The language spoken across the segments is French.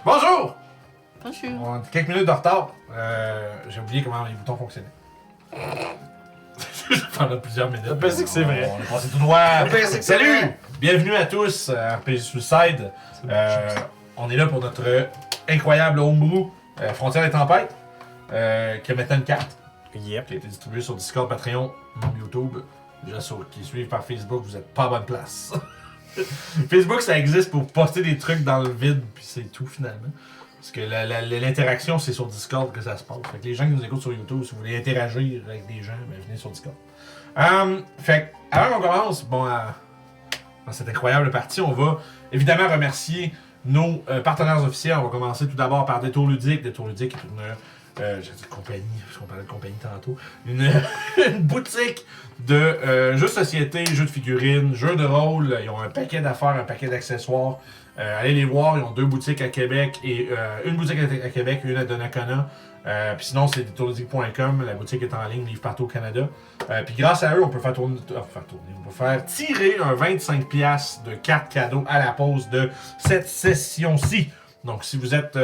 Bonjour! Bonjour. On a quelques minutes de retard. J'ai oublié comment les boutons fonctionnaient. Pendant plusieurs minutes. Je pense que c'est vrai. On est passé tout droit. Salut! Bienvenue à tous à RPG Suicide. On est là pour notre incroyable homebrew Frontières et Tempêtes, qui a maintenant une carte, Yep. qui a été distribuée sur Discord, Patreon, même YouTube. Les gens qui suivent par Facebook, vous êtes pas à bonne place. Facebook, ça existe pour poster des trucs dans le vide, puis c'est tout finalement. Parce que l'interaction, c'est sur Discord que ça se passe. Fait que les gens qui nous écoutent sur YouTube, si vous voulez interagir avec des gens, ben venez sur Discord. Fait que, avant qu'on commence, dans cette incroyable partie, on va évidemment remercier nos partenaires officiels. On va commencer tout d'abord par Détour Ludique. Détour Ludique est une j'ai dit compagnie, parce qu'on parlait de compagnie tantôt. Une boutique de jeux de société, jeux de figurines, jeux de rôle. Ils ont un paquet d'affaires, un paquet d'accessoires. Allez les voir, ils ont 2 boutiques à Québec et une boutique à Québec et une à Donnacona. Puis sinon, c'est détourludique.com, la boutique est en ligne, livre partout au Canada. Puis grâce à eux, on peut faire tourner, on peut faire tirer un 25$ de cartes cadeaux à la pause de cette session-ci. Donc, si vous êtes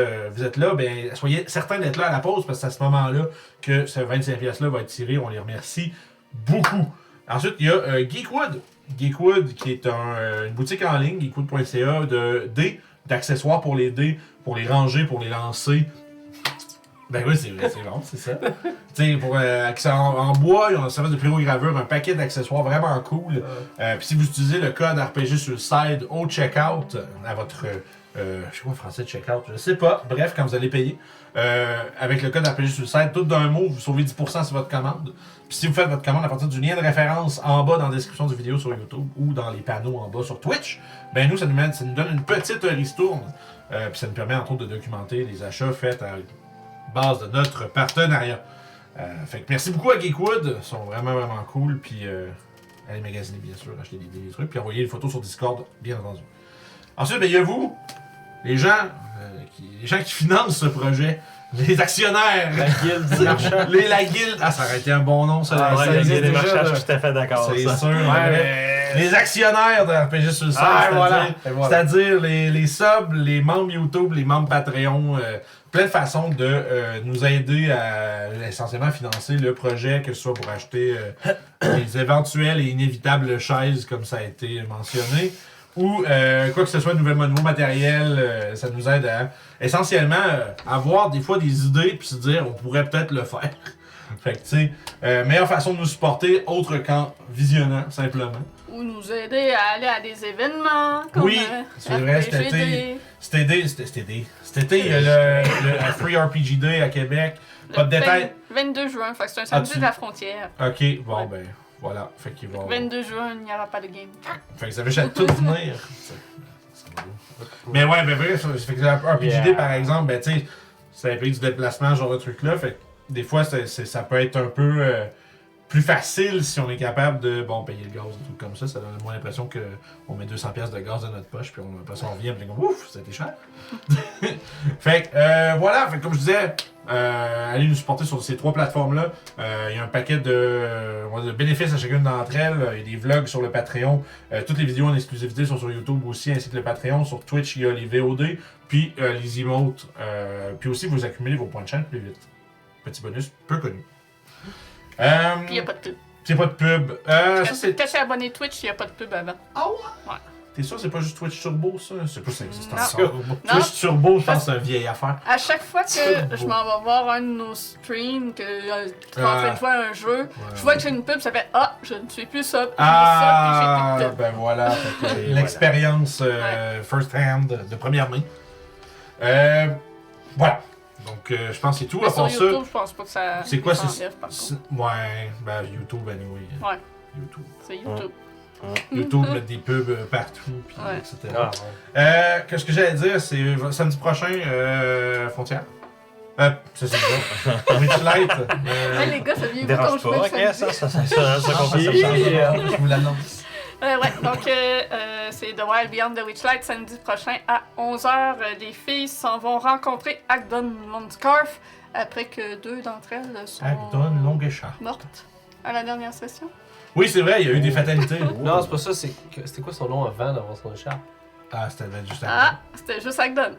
là, ben soyez certains d'être là à la pause parce que c'est à ce moment-là que ce 25$-là va être tiré. On les remercie beaucoup. Ensuite, il y a Geekwood. Geekwood, qui est une boutique en ligne, geekwood.ca, de dés, d'accessoires pour les dés, pour les ranger, pour les lancer. Ben oui, c'est vrai, c'est bon, c'est ça. Tu sais, en bois, ils ont un service de pyrogravure, un paquet d'accessoires vraiment cool. Puis si vous utilisez le code RPG sur le site au checkout, à votre. Je sais pas en français checkout, je sais pas. Bref, quand vous allez payer, avec le code RPG sur le site, tout d'un mot, vous sauvez 10% sur votre commande. Puis si vous faites votre commande à partir du lien de référence en bas dans la description de vidéo sur YouTube ou dans les panneaux en bas sur Twitch, ben nous, ça nous donne une petite ristourne. Puis ça nous permet entre autres de documenter les achats faits à base de notre partenariat. Fait que merci beaucoup à Geekwood, ils sont vraiment cool. Puis allez magasiner bien sûr, acheter des trucs, puis envoyer les photos sur Discord, bien entendu. Ensuite, ben, il y a vous, les gens qui financent ce projet, les actionnaires, La guilde des marchands. la guilde. Ah, ça aurait été un bon nom, ça. Ah, ça la existe guilde des déjà, marchands, là. je suis tout à fait d'accord. C'est ça. sûr. Ouais, mais les actionnaires de RPG sur le site, Ah, voilà. c'est-à-dire les subs, les membres YouTube, les membres Patreon, plein de façons de nous aider à essentiellement financer le projet, que ce soit pour acheter les éventuelles et inévitables chaises, comme ça a été mentionné, ou quoi que ce soit, nouveau matériel, ça nous aide à essentiellement avoir des fois des idées puis se dire on pourrait peut-être le faire. Fait que tu sais, meilleure façon de nous supporter autre qu'en visionnant simplement. Ou nous aider à aller à des événements comme Oui, c'est vrai, cet été, il y a le Free RPG Day à Québec. Pas de détails. 22 juin, fait que c'est un samedi tu- de la frontière. Ok, bon Ouais. ben, voilà. Fait qu'il va. 22 juin, il n'y aura pas de game. Fait que ça veut juste à tout venir. Mais ouais, ben bref, fait que le RPG Day par exemple, ben tu sais, ça implique du déplacement, ce genre de truc-là. Fait que des fois, ça peut être un peu plus facile si on est capable de payer le gaz, des trucs comme ça. Ça donne moins l'impression qu'on met 200$ de gaz dans notre poche, puis après ça on revient, puis on dit ouf, c'était cher. Fait que voilà, fait que comme je disais, allez nous supporter sur ces 3 plateformes-là. Il y a un paquet de bénéfices à chacune d'entre elles. Il y a des vlogs sur le Patreon. Toutes les vidéos en exclusivité sont sur YouTube aussi, ainsi que le Patreon. Sur Twitch, il y a les VOD, puis les emotes. Puis aussi, vous accumulez vos points de chaîne plus vite. Petit bonus peu connu. Puis il n'y a pas de pub. C'est pas de pub. Ça, c'est... Quand tu es abonné Twitch, il n'y a pas de pub avant. Ah ouais? Ouais. T'es sûr c'est pas juste Twitch Turbo, ça? C'est pas ça existe Non. encore. Non. Twitch Turbo, je pense que c'est une vieille affaire. À chaque fois que je m'en vais voir un de nos streams, que tu es en train de jouer un jeu, je vois que j'ai une pub, ça fait ah, je ne suis plus ça. Ah, j'ai plus de pub. ben voilà. Fait que l'expérience first hand de première main. Voilà. Donc, je pense que c'est tout. Mais À sur part YouTube, ça, je pense pas que ça. c'est quoi ça c'est... enlève, par contre. Ouais, ben YouTube, anyway. Ouais. YouTube. C'est YouTube. YouTube met des pubs partout, puis Ouais. etc. Ah, ouais. Qu'est-ce que j'allais dire, c'est samedi prochain, Frontière. C'est ça. Witchlight. Hey, les gars, ça vient vous Dérange quand je pas, fais ok, ça confirme. Je vous l'annonce. Ouais, donc c'est The Wild Beyond the Witchlight samedi prochain à 11h. Les filles s'en vont rencontrer Agdon Mondscarf après que 2 d'entre elles sont Agdon Longuechat. mortes à la dernière session. Oui, c'est vrai, il y a eu des fatalités. Non, c'est pas ça, c'était quoi son nom avant d'avoir son écharpe? Ah, c'était juste Ah, c'était juste Agdon.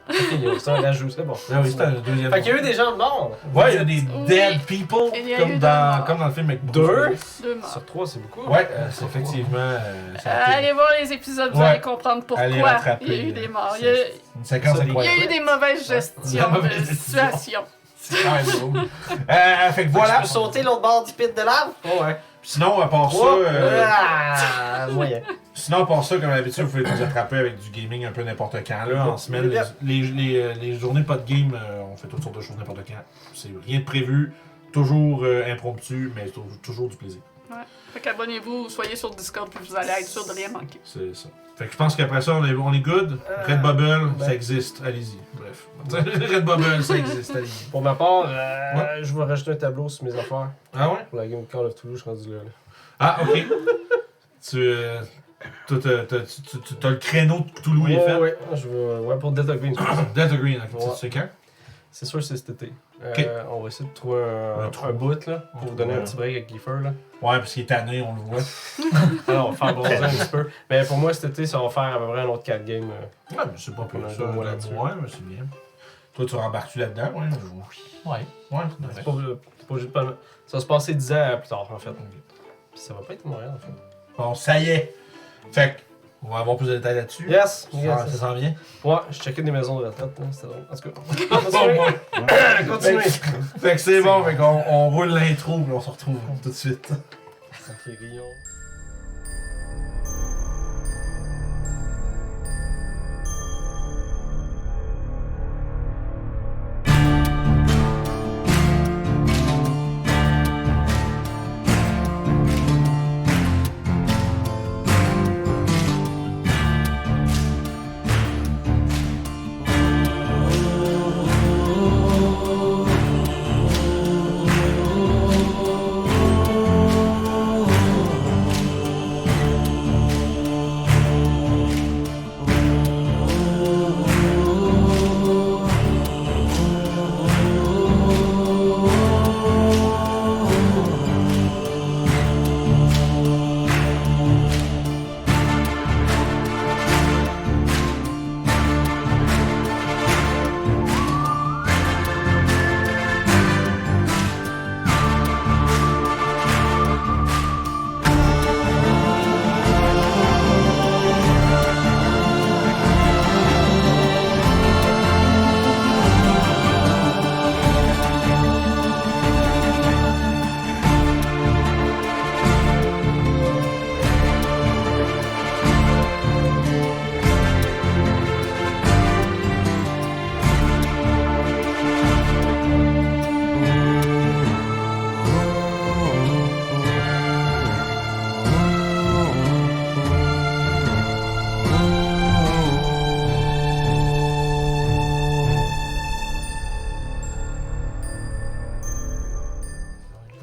C'est un rajout, c'est bon. Ah oui, c'était un deuxième. Fait qu'il y a eu des gens morts. Ouais, il y a des Oui. dead people, Il y a eu comme deux dans, morts. comme dans le film avec Deux? Bruce Willis. 2 morts. Sur 3, c'est beaucoup. Ouais, c'est effectivement. ça a été Allez voir les épisodes, vous Ouais. allez comprendre Allez pourquoi rattraper, il y a eu des morts. Il y c'est- une séquence Ça, a, il y a incroyable. eu des mauvaises gestions La mauvaise de gestion. situation. C'est quand même drôle. Fait que Voilà. voilà. Tu peux sauter l'autre bord du pit de lave? Oh, ouais. Sinon, à part ça, Ah, moyen. sinon, à part ça, comme d'habitude, vous pouvez nous attraper avec du gaming un peu n'importe quand. Là, en semaine, les journées pas de game, on fait toutes sortes de choses n'importe quand. C'est rien de prévu, toujours impromptu, mais toujours du plaisir. Ouais. Fait qu'abonnez-vous, soyez sur Discord, puis vous allez être sûr de rien manquer. C'est ça. Fait que je pense qu'après ça, on est good. Redbubble, ben. ça existe. Allez-y. Bref. Redbubble, ça existe. Allez-y. Pour ma part, Ouais. je vais rajouter un tableau sur mes affaires. Ah ouais? Pour la game Call of Toulouse, je suis rendu là. Ah, ok. Toi, t'as le créneau de Cthulhu est fait. Ouais, je vais, ouais, pour Delta Green. Delta Green, ok. Ouais. Tu sais quand? C'est sûr, c'est cet été. Ok. On va essayer de trouver un bout là, pour vous donner un petit break avec Kiefer. Là. Ouais, parce qu'il est tanné, on le voit. Alors, on va faire bronzer un petit peu. Mais pour moi, cet été, ça va faire à peu près un autre 4 games. Ouais, mais c'est pas plus On a ça. deux mois là-dessus. Ouais, mais c'est bien. Toi, tu rembarques-tu là-dedans? Ouais. Ouais. Ouais, C'est pas obligé de pas. Ça va se passer 10 ans plus tard, en fait. Puis ça va pas être Montréal, en fait. Bon, ça y est. Fait que, on va avoir plus de détails là-dessus. Yes! Ça s'en vient. Ouais, je checkais des maisons de retraite, hein, c'était drôle. En tout Bon, bon. cas, continuez! Fait que c'est bon, fait qu'on on roule l'intro, puis on se retrouve tout de suite. Ok, Guillaume.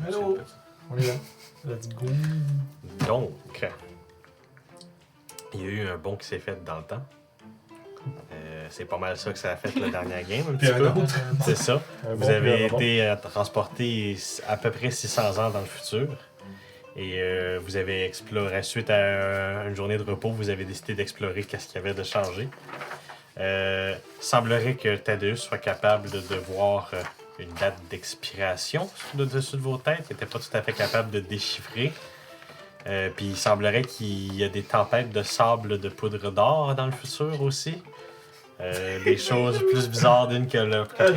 Allô? On est là. Let's go! Donc, il y a eu un bond qui s'est fait dans le temps. C'est pas mal ça que ça a fait la dernière game, un Puis petit un peu. autre. C'est ça. Un Vous bon avez puis un bon. été transporté à peu près 600 ans dans le futur. Et vous avez exploré, suite à une journée de repos, vous avez décidé d'explorer qu'est-ce qu'il y avait de changé. Semblerait que Thaddeus soit capable de voir une date d'expiration sur le dessus de vos têtes. Il n'était pas tout à fait capable de déchiffrer. Puis il semblerait qu'il y a des tempêtes de sable de poudre d'or dans le futur aussi. Des choses plus bizarres d'une que J'aime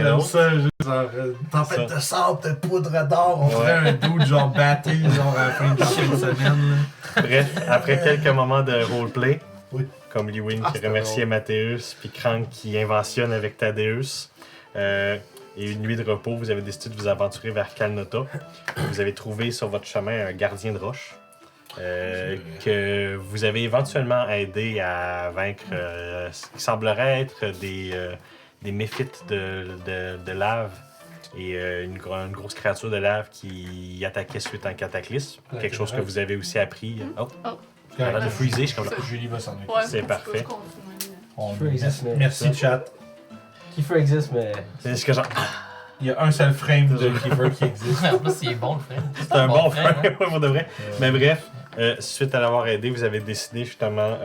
l'autre. ça, juste genre, tempête Ça. de sable, de poudre d'or, on dirait Ouais. un dude genre batté, genre à la fin de semaine. Là. Bref, après quelques moments de roleplay, Oui. comme Lewin qui c'était remerciait Mathéus, puis Crank qui inventionne avec Thaddeus, et une nuit de repos, vous avez décidé de vous aventurer vers Kalnota. Vous avez trouvé sur votre chemin un gardien de roche. Que vous avez éventuellement aidé à vaincre ce qui semblerait être des méphites de lave et une grosse créature de lave qui attaquait suite à un cataclysme. Quelque chose que vous avez aussi appris. Oh, avant de freezer, je suis comme là. Julie va s'en occuper. Ouais, C'est tu parfait. peux continuer. On- Kiefer existe, mais- Merci, chat. Kiefer existe, mais. C'est ce que genre. Il y a un seul frame de Kiefer qui existe. En plus, c'est bon le frère. C'est un bon frère, hein. pour de vrai. Mais bref, suite à l'avoir aidé, vous avez décidé justement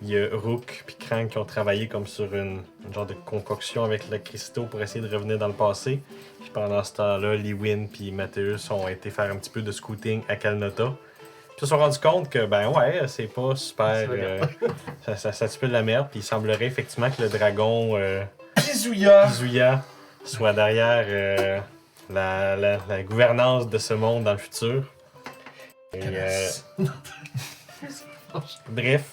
Il y a Rook puis Crank qui ont travaillé comme sur une genre de concoction avec le cristaux pour essayer de revenir dans le passé. Puis pendant ce temps-là, Lewin puis Mathéus ont été faire un petit peu de scouting à Kalnota. Puis ils se sont rendus compte que, ben ouais, c'est pas super... ça tue peu de la merde. Puis il semblerait effectivement que le dragon Bisouya! Izuya soit derrière la gouvernance de ce monde dans le futur. Et, bref,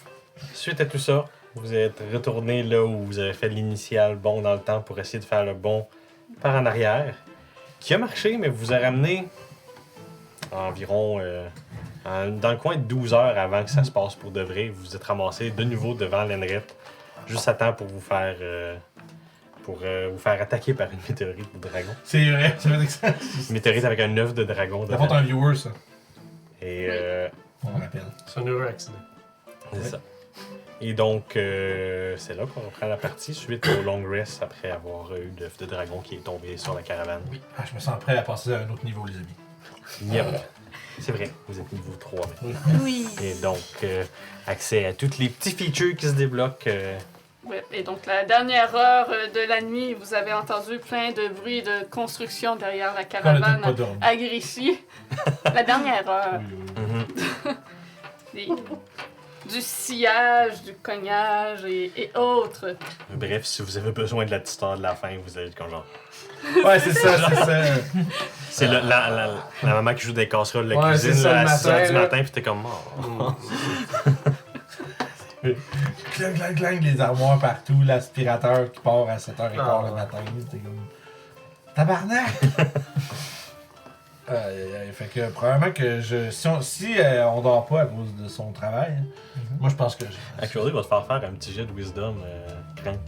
suite à tout ça, vous êtes retourné là où vous avez fait l'initial bond dans le temps pour essayer de faire le bond par en arrière. Qui a marché, mais vous a ramené environ dans le coin de 12 heures avant que ça se passe pour de vrai. Vous vous êtes ramassé de nouveau devant l'Enret, juste à temps pour vous faire attaquer par une météorite de dragon. C'est vrai que ça. Une météorite avec un œuf de dragon Ça fait un viewer, ça. Et On le rappelle. C'est un heureux accident. c'est ça. Et donc, c'est là qu'on reprend la partie suite au long rest après avoir eu l'œuf de dragon qui est tombé sur la caravane. Oui. Ah, je me sens prêt à passer à un autre niveau, les amis. Yep. C'est vrai, vous êtes niveau 3 maintenant. Oui. Et donc, accès à tous les petits features qui se débloquent. Ouais, et donc, la dernière heure de la nuit, vous avez entendu plein de bruits de construction derrière la On a tous caravane pas dormi. à Grishy. La dernière heure. Mhm. Du sillage, du cognage et autres. Bref, si vous avez besoin de la petite histoire de la fin, vous allez être comme genre. Ouais, c'est ça, c'est ça. C'est la maman qui joue des casseroles de la Ouais, cuisine c'est ça, là, le à 6 h du matin, matin, pis t'es comme mort. Clang, clang, clang, les armoires partout, l'aspirateur qui part à 7h15 Ah, le matin. T'es comme. Tabarnak! Fait que probablement que si on dort pas à cause de son travail, moi je pense que Actually, il va te faire un petit jet de wisdom, Crank.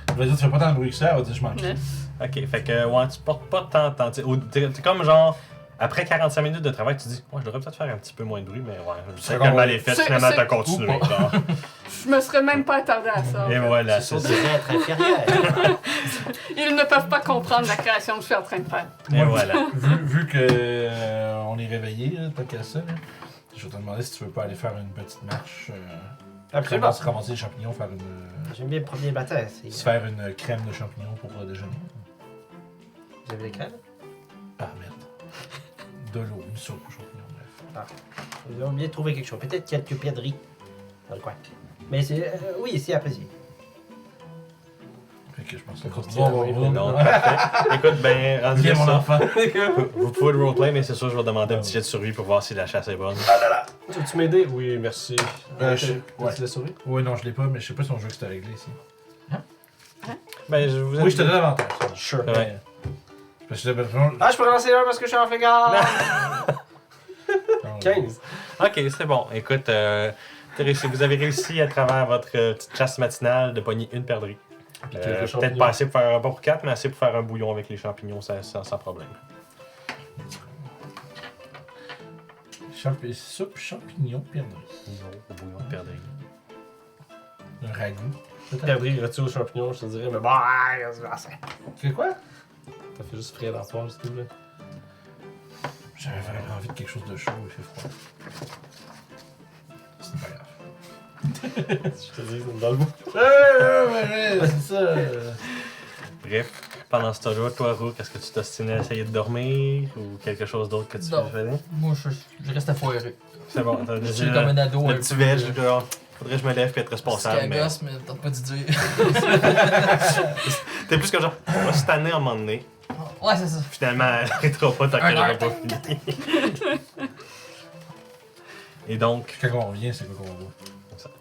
Je vais dire, tu fais pas tant de bruit que ça, elle va dire je m'en crie. 9. Ok, fait que ouais, tu portes pas tant t'es comme genre. Après 45 minutes de travail, tu dis, ouais, je devrais peut-être faire un petit peu moins de bruit, mais ouais, C'est c'est quand bon. mal est fait, C'est- finalement, c'est- t'as continué. Ou pas. genre. Je me serais même pas attardé à ça. Et voilà, c'est ça. être inférieur. Ils ne peuvent pas comprendre la création que je suis en train de faire. Et voilà. Vu que on est réveillé, là, tant qu'à ça, là, je vais te demander si tu veux pas aller faire une petite marche. Absolument. Ramasser des champignons, J'aime bien le premier matin. se faire une crème de champignons pour déjeuner. Vous avez les crèmes? Ah merde. De l'eau, une soupe aux champignons, bref. Vous avez bien trouvé quelque chose. Peut-être quelques pieds de riz dans le coin. Mais c'est... oui, c'est apprécié. Fait que je pense que Donc, parfait. Écoute, ben, rendu Viens là mon ça. enfant. Vous pouvez le roleplay, mais c'est sûr, je vais demander un petit jet de survie pour voir si la chasse est bonne. Tu veux-tu m'aider? Oui, merci. Ouais. Tu l'as sauvé? Oui, non, je l'ai pas, mais je sais pas si on joue que c'était réglé ici. Ben, je vous Oui, je te donne l'avantage. Sure. Ouais. Parce que j'ai l'impression. Ah, je peux lancer un parce que je suis en figure! 15. Ok, c'est bon. Écoute, vous avez réussi à travers votre petite chasse matinale de pogner une perdrix. Peut-être pas assez pour faire un repas pour 4, mais assez pour faire un bouillon avec les champignons sans problème. Soupe champignon perdrix. Bouillon de perdrix. Un ragoût. Perdrix, retour aux champignons, je te dirais, mais bah, c'est C'est quoi? T'as fait juste frire dans la poêle, c'est tout, là. J'avais vraiment envie de quelque chose de chaud, il fait froid. C'est pas grave. Je te dis, dans le bout. Ouais, c'est ça. Bref, pendant ce temps-là, toi, Rook, est-ce que tu t'ostines à essayer de dormir ou quelque chose d'autre que tu Non. veux faire? Moi, je reste à foirer. C'est bon, t'as Je déjà suis comme un ado. le petit veg, genre, faudrait que je me lève et être responsable. C'est Mais gosse, mais t'as pas d'y dire. t'es plus que genre, on va se tanner à un moment donné. Ouais, c'est ça. Finalement, elle n'arrêtera pas tant qu'elle Un n'aura heure. pas fini. Et donc, Quand on revient, c'est quoi qu'on voit?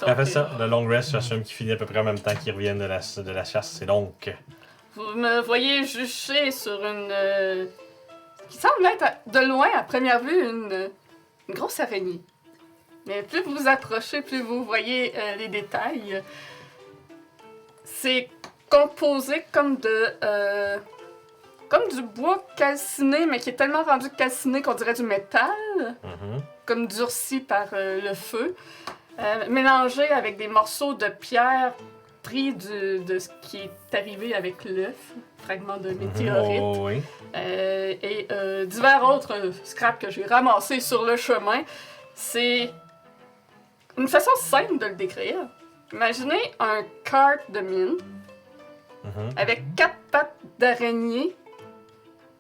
après ça, le long rest, j'assume qu'il finit à peu près en même temps qu'ils reviennent de la chasse. C'est donc. Vous me voyez jucher sur une... qui semble être, de loin, à première vue, une grosse araignée. Mais plus vous vous approchez, plus vous voyez les détails. C'est composé comme de... comme du bois calciné, mais qui est tellement rendu calciné qu'on dirait du métal, Mhm. comme durci par le feu, mélangé avec des morceaux de pierre pris de ce qui est arrivé avec l'œuf, fragment de météorite, Oh, oui. et divers autres scraps que j'ai ramassés sur le chemin. C'est une façon simple de le décrire. Imaginez un kart de mine Mhm. avec 4 pattes d'araignée,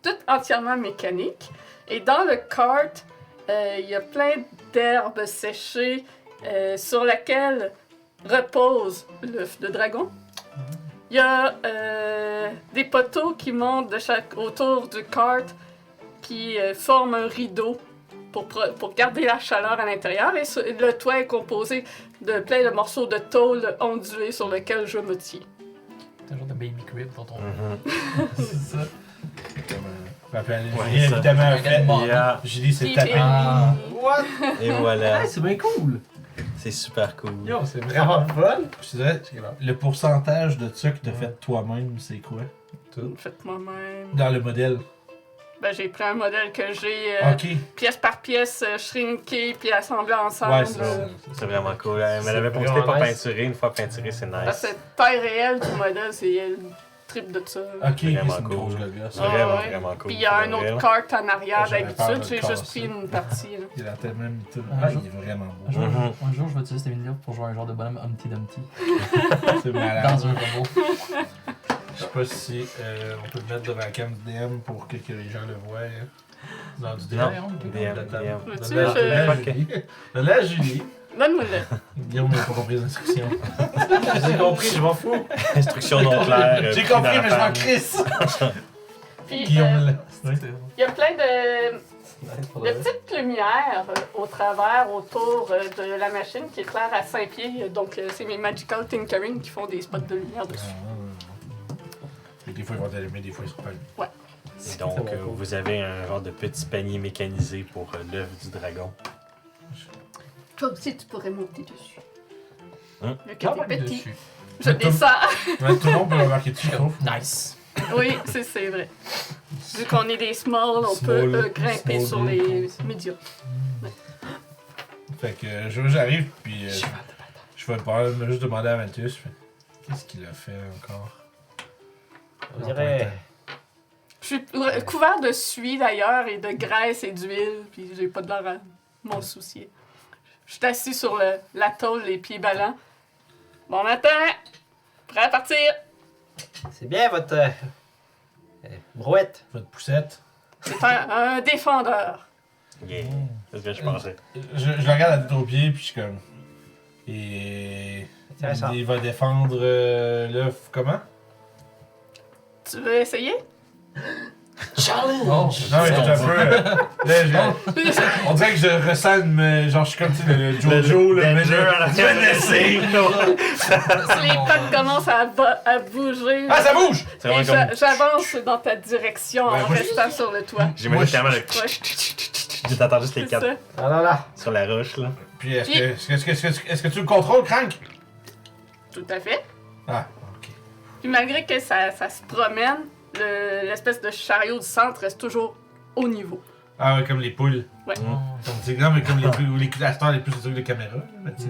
toutes entièrement mécaniques. Et dans le kart, il y a plein d'herbes séchées sur lesquelles repose l'œuf de dragon. Il y a des poteaux qui montent autour du kart qui forment un rideau pour garder la chaleur à l'intérieur. Et le toit est composé de plein de morceaux de tôle ondulés sur lesquels je me tiens. C'est un genre de baby crib dans ton. Mhm. C'est ça. Ouais, Julie, ça. évidemment, a Regarde, fait. bon. Yeah. Julie, c'est Puis, tapé. Ah. What? Et voilà. Ouais, c'est bien cool. C'est super cool. Yo, c'est vraiment fun. Je te dirais, le pourcentage de ça que t'as fait toi-même, c'est quoi? Faites moi-même. Dans le modèle. Ben, j'ai pris un modèle que j'ai Ok. pièce par pièce shrinké puis assemblé ensemble. Ouais, c'est ça. C'est vraiment cool. Mais elle avait posté vraiment pas nice. peinturé. Une fois peinturé, c'est Parce que nice. cette taille réelle du modèle, c'est le triple de ça. Ok, c'est Vraiment une cool. grosse gogosse. C'est Ah, vraiment, ouais. vraiment cool. Puis il y a un pour vrai, autre là. cart en arrière J'aurais peur de d'habitude, le j'ai juste casser. pris une partie. Là. Il a tellement mis tout. Un Ah, jour- il est vraiment beau. Un jour, Mhm. un jour, je vais utiliser cette vidéo pour jouer un genre de bonhomme Humpty Dumpty C'est malade. dans un robot. Je sais pas si on peut le mettre devant la cam DM pour que les gens le voient. Dans du DM. Non, Donne-le DM, à DM. Veux-tu, Donne-le à je- Julie. Donne-le à Julie. Donne-moi-le. Guillaume n'a pas compris les instructions. J'ai compris, je m'en fous. Instruction non claire. J'ai pris dans compris, la mais je m'en panne. crisse. Puis Guillaume l'a. Oui. il y a plein de petites lumières au travers, autour de la machine qui éclaire à 5 pieds. Donc c'est mes Magical Tinkering qui font des spots de lumière dessus. Et des fois, ils vont t'allumer, des fois, ils seront pas allumés. Et donc, vous avez un genre de petit panier mécanisé pour l'œuf du dragon. Toi aussi, tu pourrais monter dessus. Hein? Le cas est petit. Dessus. Je descends. Ouais, tout le monde peut remarquer dessus, je trouve. Nice. Oui, c'est vrai. Vu qu'on est des small, on peut Small, grimper small sur les médias. Fait que j'arrive, puis je vais me juste demander à Malthus, qu'est-ce qu'il a fait encore? On dirait. Je suis couvert de suie d'ailleurs et de graisse et d'huile, puis j'ai pas de l'air à m'en soucier. Je suis assis sur la tôle, les pieds ballants. Bon matin! Prêt à partir! C'est bien votre. Brouette. Votre poussette. C'est un défendeur. Yeah. C'est ce que je pensais. Je le regarde à tête aux pieds, puis je suis comme. Et. Intéressant. Il va défendre l'œuf comment? Tu veux essayer? Oh, Non, mais tout un peu. Là, on dirait que je ressens genre, je suis comme tu sais, le Jojo, le danger à la Je vais le laisser. Si les pattes commencent à bouger, Ah, ça bouge! C'est et vraiment comme. j'avance dans ta direction Ouais, en moi, restant sur le toit. J'imagine tellement le. Ouais, T'entends juste les c'est quatre ça. Ah là là. sur la roche, là. Puis est-ce que tu le contrôles, Crank? Tout à fait. Ah, ok. Puis malgré que ça se promène, l'espèce de chariot du centre reste toujours au niveau. Ah, ouais, comme les poules. Ouais. Non, mais comme les poules, ou les classes, les plus des trucs de caméra. Là, tu sais.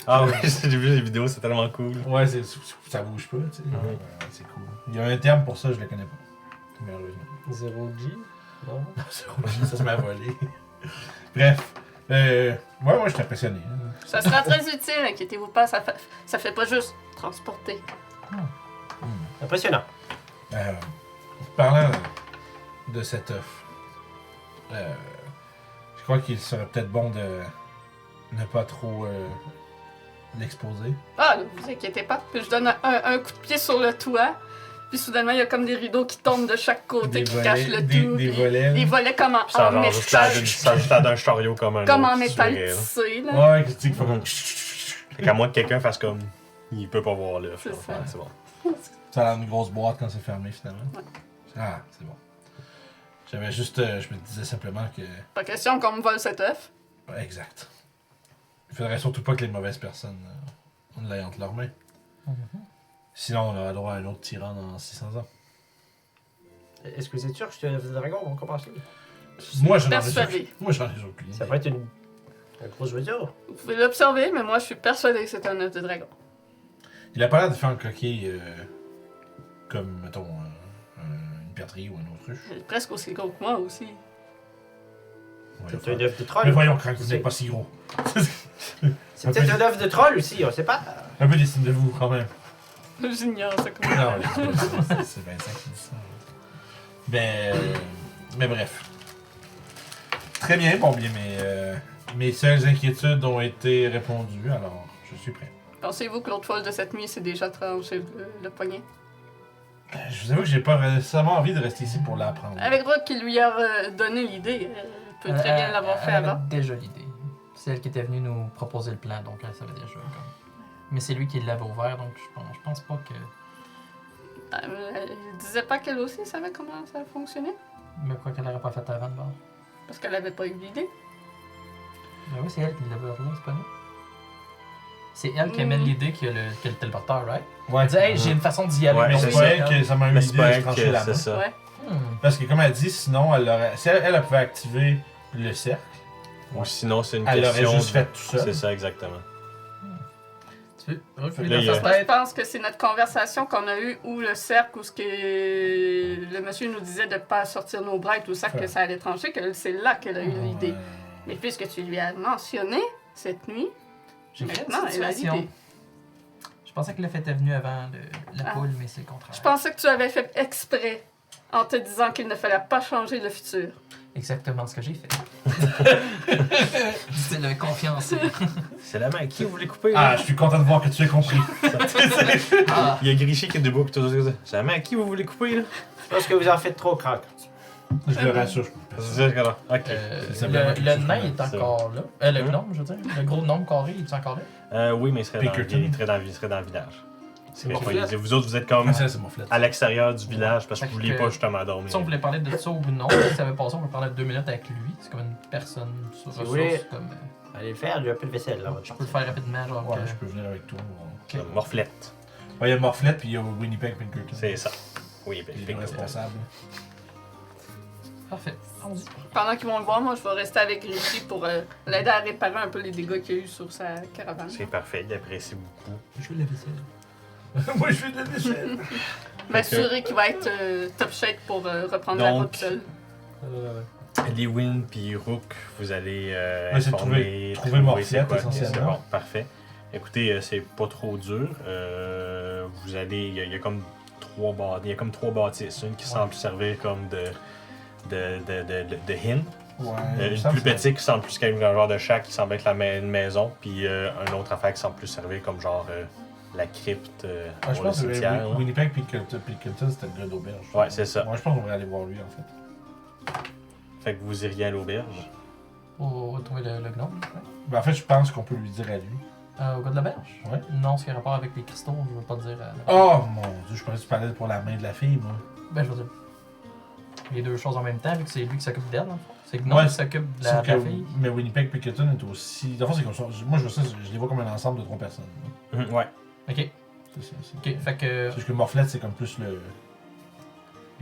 Ah ouais, j'ai vu les vidéos, c'est tellement cool. Ouais, ça bouge pas, tu sais. Ouais, c'est cool. Il y a un terme pour ça, je le connais pas. Malheureusement. 0G. Non. Ça se m'a volé. Bref. Moi, je suis impressionné. Hein. Ça sera très utile, inquiétez-vous pas, ça fait pas juste transporter. Impressionnant. Parlant de cet œuf, je crois qu'il serait peut-être bon de ne pas trop l'exposer. Ah, ne vous inquiétez pas. Puis je donne un coup de pied sur le toit. Puis soudainement, il y a comme des rideaux qui tombent de chaque côté, qui cachent le tout. Des puis volets. Des volets comme Ça en genre juste l'air métal. ça a juste l'air d'un chariot comme un Comme autre, en si tu métal verrais, là. tissé, là. Ouais, qu'il faut comme... Fait qu'à moins que quelqu'un fasse comme. Il peut pas voir l'œuf. C'est là. ça. Ouais, c'est bon. Ça a l'air d'une grosse boîte quand c'est fermé, finalement. Ouais. Ah, c'est bon. J'avais juste... je me disais simplement que... Pas question qu'on me vole cet œuf. Ouais, exact. Il faudrait surtout pas que les mauvaises personnes l'aient entre leurs mains. Sinon, on aura droit à un autre tyran dans 600 ans. Est-ce que vous êtes sûr que je suis le dragon? On commence. Moi, j'en ai Persuadé. Moi, j'en ai aucune idée. Ça va être une grosse voiture. Vous pouvez l'observer, mais moi, je suis persuadée que c'est un œuf de dragon. Il a pas l'air de faire un coquille comme, mettons, une perdrix ou un autruche. Il est presque aussi gros que moi aussi. Ouais, C'est enfin, un œuf de mais troll. voyons, Crank, vous n'êtes pas si gros. C'est Un peut-être peu- un œuf de troll aussi, on sait pas. Un peu dessine de vous, quand même. J'ignore ça comme Non, c'est Vincent qui dit ça. Mais bref. Très bien, bon bien, mes seules inquiétudes ont été répondues, alors je suis prêt. Pensez-vous que l'autre folle de cette nuit s'est déjà tranché le poignet? Je vous avoue que j'ai pas nécessairement envie de rester ici pour l'apprendre. Avec Rock qui lui a donné l'idée, elle peut très bien l'avoir fait Elle avant. avait déjà l'idée. C'est elle qui était venue nous proposer le plan, donc elle savait déjà. Mais c'est lui qui l'avait ouvert, donc je pense pas que. Elle disait pas qu'elle aussi savait comment ça fonctionnait? Mais quoi qu'elle n'aurait pas fait avant de bord. Parce qu'elle avait pas eu l'idée. Ben oui, c'est elle qui l'avait ouvert, c'est pas nous. C'est elle qui amène l'idée qu'il y a le téléporteur, right? Ouais. Elle dit, hey, j'ai une façon d'y aller. Ouais, Mais Donc, c'est c'est pas ça. elle que ça m'a eu Mais l'idée c'est pas de elle trancher que la c'est ça. Ouais. Parce que comme elle dit, sinon, si elle pouvait activer le cercle, Ou sinon, c'est une elle question. l'aurait juste de- fait tout seul. C'est ça, exactement. Tu veux reculer Là, dans il y a- sa Moi, je tête? pense que c'est notre conversation qu'on a eue où le cercle, où ce que le monsieur nous disait de pas sortir nos bras et tout ça, que ça allait trancher, que c'est là qu'elle a eu l'idée. Mais puisque tu lui as mentionné cette nuit, J'ai créé maintenant une elle a situation. l'idée. Je pensais que le fait était venu avant la Ah. poule, mais c'est le contraire. Je pensais que tu avais fait exprès en te disant qu'il ne fallait pas changer le futur. Exactement ce que j'ai fait. C'est la confiance. C'est la main. Qui vous voulez couper? Ah, là? je suis content de voir que tu as compris. Ah, Il y a Grishy qui est debout et tout ça. C'est la main. Qui vous voulez couper, là? Je pense que vous en faites trop, Crack. Je le rassure. C'est ça, ok. C'est simplement quelque le chose nain comme est ça. encore là. Le gnome, je veux dire. Le gros gnome carré, il est encore là? Oui, mais il serait, Pinkerton. il serait dans le village. C'est Mon quoi, flat. vous autres, vous êtes comme Ah, ça, c'est mon flat. à l'extérieur du village parce que vous Fait vouliez que- pas justement dormir. Si on voulait parler de ça ou non, si ça avait passé, on peut parler de 2 minutes avec lui. C'est comme une personne sur ressources. voulez. Comme, Allez le faire, j'ai un peu de vaisselle là. je peux le faire rapidement, genre. Ouais, que- je peux venir avec toi. Ouais, C'est Morflette. il y a Morflette puis il y a Winnipeg Pinkerton. C'est ça. Oui, Il est ben, le responsable. Parfait. Allons-y. Pendant qu'ils vont le voir, moi, je vais rester avec Richie pour l'aider à réparer un peu les dégâts qu'il y a eu sur sa caravane. c'est parfait, il apprécie beaucoup. Je fais la vaisselle. Moi, je fais de la vaisselle. M'assurer qu'il va être top shape pour reprendre la Donc, route seule. Lewin puis Rook, vous allez Ouais, c'est informer, trouver Morflette, c'est quoi. essentiellement. C'est bon, parfait. Écoutez, c'est pas trop dur. Vous allez, il y a comme trois bâtisses, une qui semble servir comme de hin, Ouais. une plus petite qui semble plus comme un genre de shack qui semble être une maison, puis une autre affaire qui semble plus servir comme genre la crypte Ah, je pour le pense que cimetière. là. Winnipeg Pinkerton, c'était le gars d'auberge. Ouais, c'est ça. Moi, je pense qu'on va aller voir lui, en fait. Fait que vous iriez à l'auberge. Pour retrouver le gnome. Ouais. Ben, en fait, je pense qu'on peut lui dire à lui. Au gars de la berge? Ouais. Non, ce qui a rapport avec les cristaux, je veux pas dire. Oh mon dieu, je pensais que tu parlais pour la main de la fille, moi. Ben, je veux dire. Les deux choses en même temps, vu que c'est lui qui s'occupe d'elle, dans le fond. C'est Gnome Ouais, qui s'occupe de Sauf la que- fille. Mais Winnipeg Pinkerton est aussi. Dans le fond, c'est comme ça. Moi, je vois ça, je les vois comme un ensemble de 3 personnes. Ouais. Ok, C'est ça. ok. Fait que. C'est juste que Morflette, c'est comme plus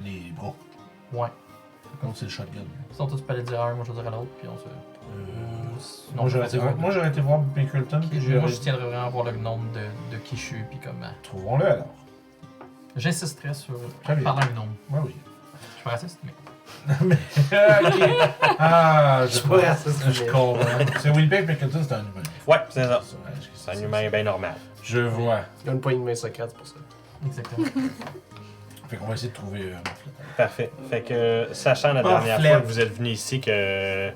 les bras. Ouais. Comme c'est le shotgun. Sinon, toi, tu peux aller dire à un, moi je vais dire à l'autre, puis on se. Sinon, Moi, j'aurais été voir, Pinkerton, puis Moi, je tiendrais vraiment à voir le gnome de qui je suis, puis comme. Trouvons-le alors. J'insisterais sur Très bien. parler à un gnome. Ouais, oui. Je suis pas raciste, mais. Ok. Ah, Je suis pas raciste, je mais- comprends. C'est Winnipeg Pinkerton, c'est un humain. Ouais, c'est ça. Ouais, C'est un humain bien normal. Je vois. Il y a une poignée de main secrète pour ça. Exactement. Fait qu'on va essayer de trouver Morflette. Parfait. Fait que, sachant la dernière fois que vous êtes venu ici que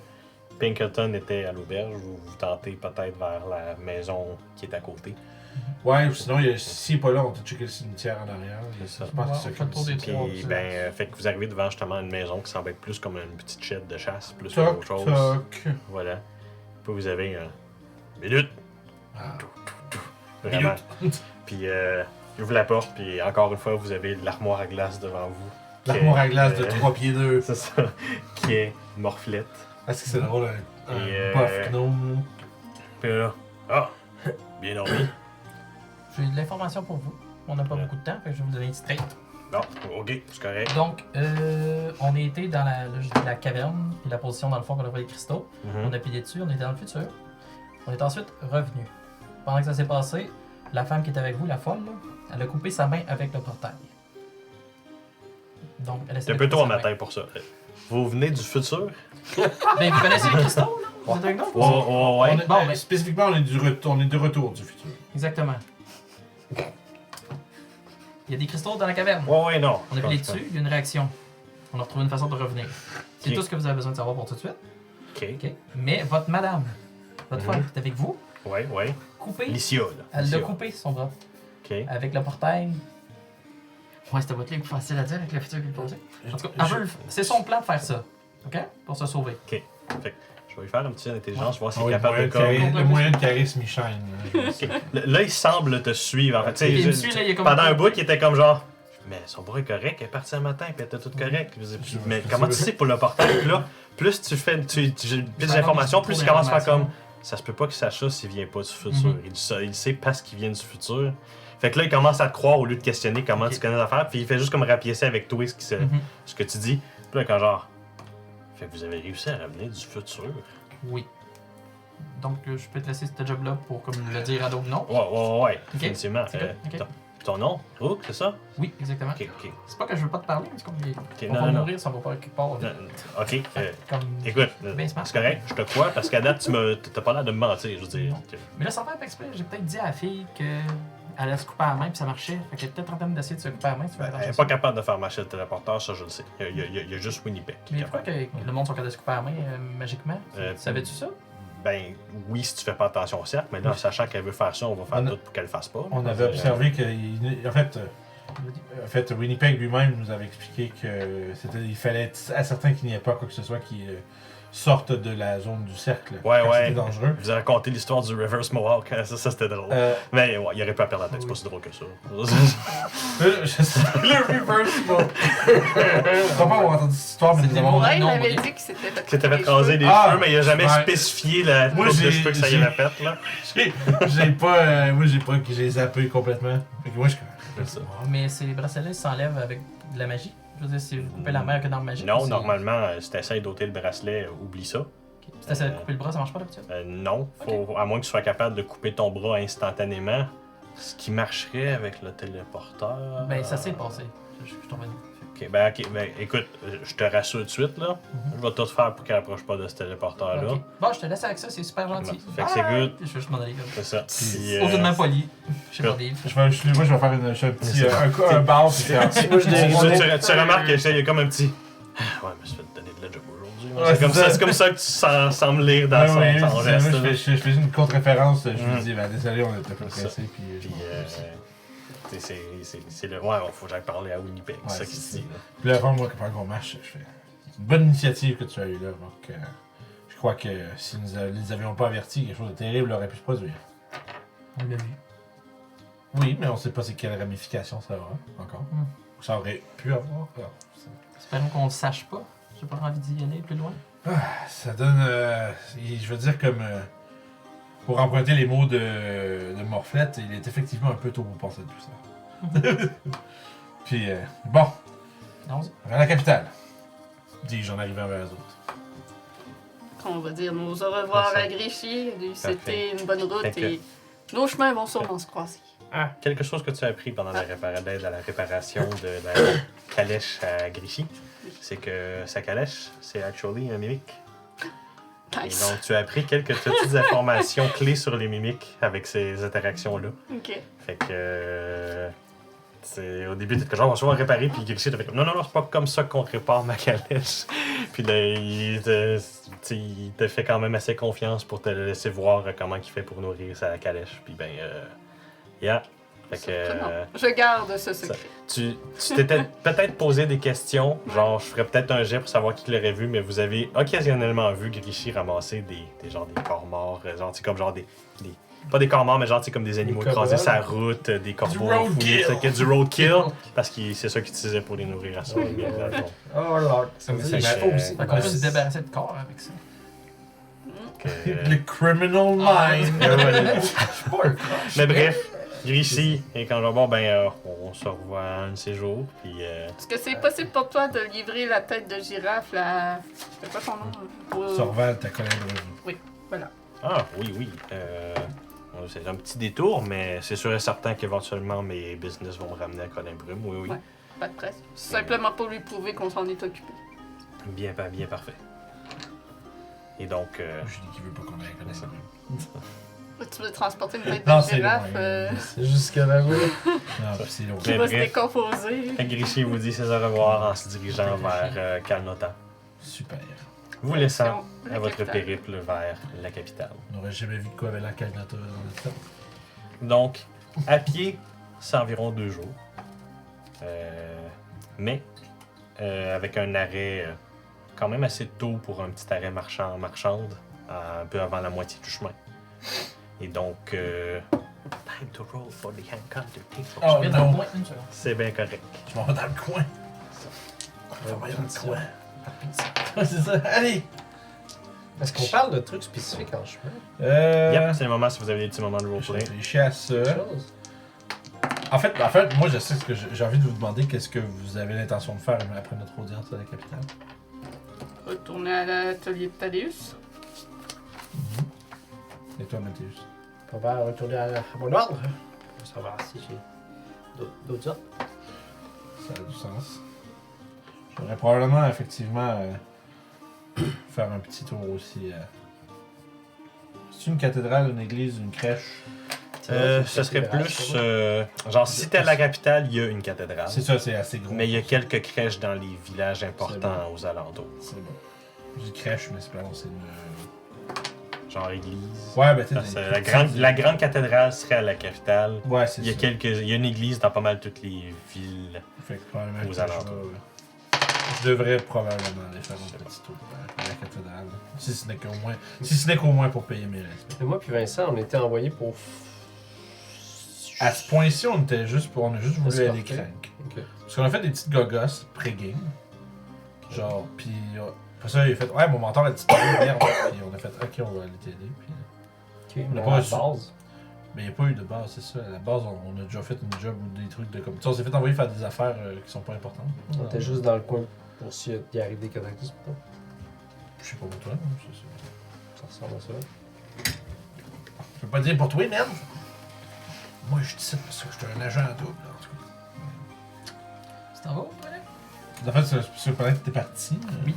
Pinkerton était à l'auberge, vous tentez peut-être vers la maison qui est à côté. Ouais, ou sinon, s'il n'est pas là, on peut checker le cimetière en arrière. C'est ça. Je pense que Ouais, c'est on fait le tour des ça. trois. Puis, fait que vous arrivez devant justement une maison qui semble être plus comme une petite shed de chasse, plus Toc, autre chose. toc. Voilà. Puis vous avez minute. Ah. Vraiment. Puis il ouvre la porte, puis encore une fois, vous avez l'armoire à glace devant vous. L'armoire à glace de Euh, 3 pieds 2. C'est ça. Qui est Morflette. Ah, c'est drôle, un Et, buff gnome. Puis là, ah, bien dormi. J'ai de l'information pour vous. On n'a pas Ouais. beaucoup de temps, fait que je vais vous donner une straight. Non, ok, c'est correct. Donc, on était dans la caverne, et la position dans le fond qu'on a vu les cristaux. Mhm. On a pilié dessus, on était dans le futur. On est ensuite revenu. Pendant que ça s'est passé, la femme qui était avec vous, la folle, là, elle a coupé sa main avec le portail. Donc, elle a C'est un peu tôt en matin pour ça. Vous venez du futur? Ben, vous connaissez les cristaux, là? Vous êtes avec nous? Oh, ouais. Bon, ben- Spécifiquement, on est de retour du futur. Exactement. Il y a des cristaux dans la caverne. Ouais, non. On a appelé dessus, il y a une réaction. On a retrouvé une façon de revenir. C'est Ok. tout ce que vous avez besoin de savoir pour tout de suite. Ok. OK? Mais votre madame, votre femme qui est avec vous, Ouais. coupée. Licia, là. Elle Licia. l'a coupé son bras. Ok. Avec le portail. Ouais, c'était votre ligne facile à dire avec le futur qui le posait. En tout cas, elle veut c'est son plan de faire ça. OK? Pour se sauver. Je vais lui faire un petit intelligence, voir s'il Ah est oui, capable de comme. le moyen de charisme, il shine. Ok. Là, il semble te suivre. En fait, tu sais, Il me suit, là, il est comme. pendant un bout, il était comme genre. Mais son bras est correct, elle est partie un matin, puis elle était toute correcte. Mais comment tu sais pour le portail? Puis là, plus tu fais plus d'informations, plus il commence à faire comme. Ça se peut pas qu'il sache ça s'il vient pas du futur. Il sait parce qu'il vient du futur. Fait que là, il commence à te croire au lieu de questionner comment tu connais les affaires, puis il fait juste comme rapiécer avec toi ce que tu dis. Puis là, quand genre. Fait que vous avez réussi à ramener du futur. Oui. Donc, je peux te laisser ce job-là pour comme le dire à d'autres noms. Ouais, définitivement. C'est good, ok. Ton nom? Rook, c'est ça? Oui, exactement. Ok. C'est pas que je veux pas te parler, mais c'est comme. On non, va non. mourir si on va pas quelque part. Non, ok. Comme. Écoute, Ben smart. c'est correct, je te crois, parce qu'à date, t'as pas l'air de me mentir, je veux dire. Non. Mais là, sans faire exprès, j'ai peut-être dit à la fille qu'elle allait se couper à la main puis ça marchait. Fait qu'elle est peut-être en train d'essayer de se couper à la main. Si tu veux Elle arranger est ça. pas capable de faire marcher le téléporteur, ça je le sais. Il y a juste Winnipeg qui est Mais pourquoi capable. que le monde sont capables de se couper à la main magiquement? Savais-tu ça? Ben oui, si tu fais pas attention au cercle, mais là, en sachant qu'elle veut faire ça, on va faire tout pour qu'elle le fasse pas. On avait observé qu'en fait, Winnipeg lui-même nous avait expliqué que il fallait être certain qu'il n'y ait pas quoi que ce soit qui sorte de la zone du cercle. Ouais, car ouais. C'était dangereux. Je vous ai raconté l'histoire du Reverse Mohawk, ça c'était drôle. Mais ouais, il aurait pas à perdre la tête, c'est pas si drôle que ça. Je sais, le reverse, bon. Je crois pas avoir entendu cette histoire, mais nous C'était avons. mon- Ouais, il non, m'avait mais- dit que c'était fait. C'était fait raser les Ah, cheveux, mais il a jamais ouais. spécifié la Moi, coupe de j'ai- cheveux que ça y j'ai- avait faite, là. J'ai zappé complètement. Fait que moi, je C'est ça. Mais ces bracelets s'enlèvent avec de la magie. Je veux dire, c'est couper la main que dans la magie. Non, c'est- normalement, si t'essayes d'ôter le bracelet, oublie ça. Ok. Si t'essaies de couper le bras, ça marche pas d'habitude? Non, à moins que tu sois capable de couper ton bras instantanément, ce qui marcherait avec le téléporteur. Ben, ça s'est passé. Je suis tombé. Ok, ben, écoute, je te rassure tout de suite, là. Je vais tout faire pour qu'elle approche pas de ce téléporteur-là. Ok. Bon, je te laisse avec ça, c'est super gentil. Fait que c'est Bye! good. Je vais juste m'en aller comme C'est ça. Puis, aucunement poli. Je sais pas vivre. moi, je vais faire un bar. puis Moi, je dirais- tu remarques qu'il y a comme un petit. Ouais, mais je vais te donner de la job aujourd'hui. Ouais, C'est comme ça que tu sembles lire dans son geste. là. Je fais une contre-référence. Je lui dis, ben, désolé, on était un peu pressé. Puis, Puis, c'est le. Ouais, faut que j'aille parler à Winnipeg, c'est ça qui se dit. là. Puis là, avant, moi, pendant qu'on marche, je fais. C'est une bonne initiative que tu as eue là. Donc, je crois que si nous ne les avions pas avertis, quelque chose de terrible aurait pu se produire. On l'a vu. Oui, mais on ne sait pas c'est quelle ramification ça aura encore. Ça aurait pu avoir. Espérons qu'on le sache pas. J'ai pas envie d'y aller plus loin. Ça donne. Je veux dire, comme. Pour emprunter les mots de Morflette, il est effectivement un peu tôt pour penser de tout ça. Puis, bon, Allons-y. vers la capitale. Dis-je en arrivant vers eux autres. On va dire nos au revoir Parfait. à Grichy. C'était Parfait. une bonne route Fait que- et nos chemins vont sûrement se croiser. Quelque chose que tu as appris pendant l'aide à la réparation de la calèche à Grichy, c'est que sa calèche, c'est actually un mimique. Et Nice. donc, tu as appris quelques petites informations clés sur les mimiques avec ces interactions-là. Ok. Fait que. Au début, t'es genre, on va se voir réparer, puis Grichy t'a fait comme non, c'est pas comme ça qu'on répare ma calèche. Puis là, il te fait quand même assez confiance pour te laisser voir comment il fait pour nourrir sa calèche. Puis ben, yeah. Fait que. Surprenant. Je garde ce secret. Tu t'étais peut-être posé des questions, genre je ferais peut-être un jet pour savoir qui l'aurait vu, mais vous avez occasionnellement vu Grichy ramasser des corps morts, genre c'est comme genre des pas des corps morts, mais genre c'est comme des animaux Des écrasés sur kobolds. sa route, des corbeaux roadkill. fouillés, du roadkill, parce que c'est ça qu'ils utilisaient pour les nourrir à ça. dans le fond. Oh là, ça veut dire C'est qu'il faut aussi. Fait qu'on peut se débarrasser de corps avec ça. Que- Le criminal mind. mais bref, Grichy, et quand je vais bon, ben on se revoit un de ces jours, puis Est-ce que c'est possible pour toi de livrer la tête de girafe là? C'est quoi son nom? Pour- Sorval, ta collègue de Oui, voilà. ah oui, c'est un petit détour, mais c'est sûr et certain qu'éventuellement mes business vont me ramener à Colin Brume, oui. Ouais. Pas de presse. Simplement pour lui prouver qu'on s'en est occupé. Bien parfait. Et donc, Je dis qu'il veut pas qu'on aille à connaître. Tu veux transporter une tête Non, de c'est girafe loin. C'est jusqu'à là-bas. Non, puis c'est loin. qui Mais va se bref. décomposer. Grishy vous dit ses au revoir en se dirigeant vers Kalnota, Super. vous laissant La à votre capitale. périple vers la capitale. On n'aurait jamais vu de quoi avait la Kalnata dans notre temps. Donc, à pied, c'est environ 2 jours. Mais avec un arrêt quand même assez tôt pour un petit arrêt marchande, un peu avant la moitié du chemin. Et donc, time to roll for the encounter. Oh Je vais dans le non! coin, une seconde. C'est bien correct. Je m'en vais dans le coin. On va dans le coin. C'est ça. Allez! Est-ce qu'on parle de trucs spécifiques en chemin? Yep, c'est le moment si vous avez des petits moments de Je roleplay. réfléchis à ça. Quelque chose? En fait, moi, je sais ce que j'ai envie de vous demander. Qu'est-ce que vous avez l'intention de faire après notre audience à la capitale? Retourner à l'atelier de Thaddeus. Et toi, Mathéus? On va retourner à mon ordre. Pour savoir si j'ai d'autres ordres. Ça a du sens. J'aurais probablement, effectivement, faire un petit tour aussi. C'est une cathédrale, une église, une crèche? Ce serait plus. Genre, si t'es à la capitale, il y a une cathédrale. C'est ça, c'est assez gros. Mais il y a quelques crèches dans les villages C'est importants aux alentours. C'est bon. Je dis crèche, mais c'est pas bon, c'est une... Genre église. Ouais, ben tu Parce que sais... la grande cathédrale serait à la capitale. Ouais, c'est Il y a ça. il y a une église dans pas mal toutes les villes. Fait que probablement Aux que alentours. je devrais probablement aller faire un petit tour à la cathédrale. Si ce n'est qu'au moins pour payer mes respects. Et moi puis Vincent, on était envoyés pour... À ce point-ci, on a juste voulu aller Escorter. crank. Ok. Parce qu'on a fait des petites gogosses pré-game. Genre, puis après ça, il a fait ouais, mon mentor a disparu, merde. Puis on a fait ok, on va aller t'aider. Puis... Ok, On mais a à pas la reçu. base. Mais il n'y a pas eu de base, c'est ça. À la base, on a déjà fait une job ou des trucs de comme. Tu sais, on s'est fait envoyer faire des affaires qui sont pas importantes. On était juste dans le coin pour s'il y arrive des cataclysmes. Je sais pas pour toi, Ça ressemble à ça. Je peux pas dire pour toi, merde. Moi, je dis ça parce que je suis un agent double, en tout cas. C'est en haut, voilà. En fait, c'est pendant que t'es parti. Oui.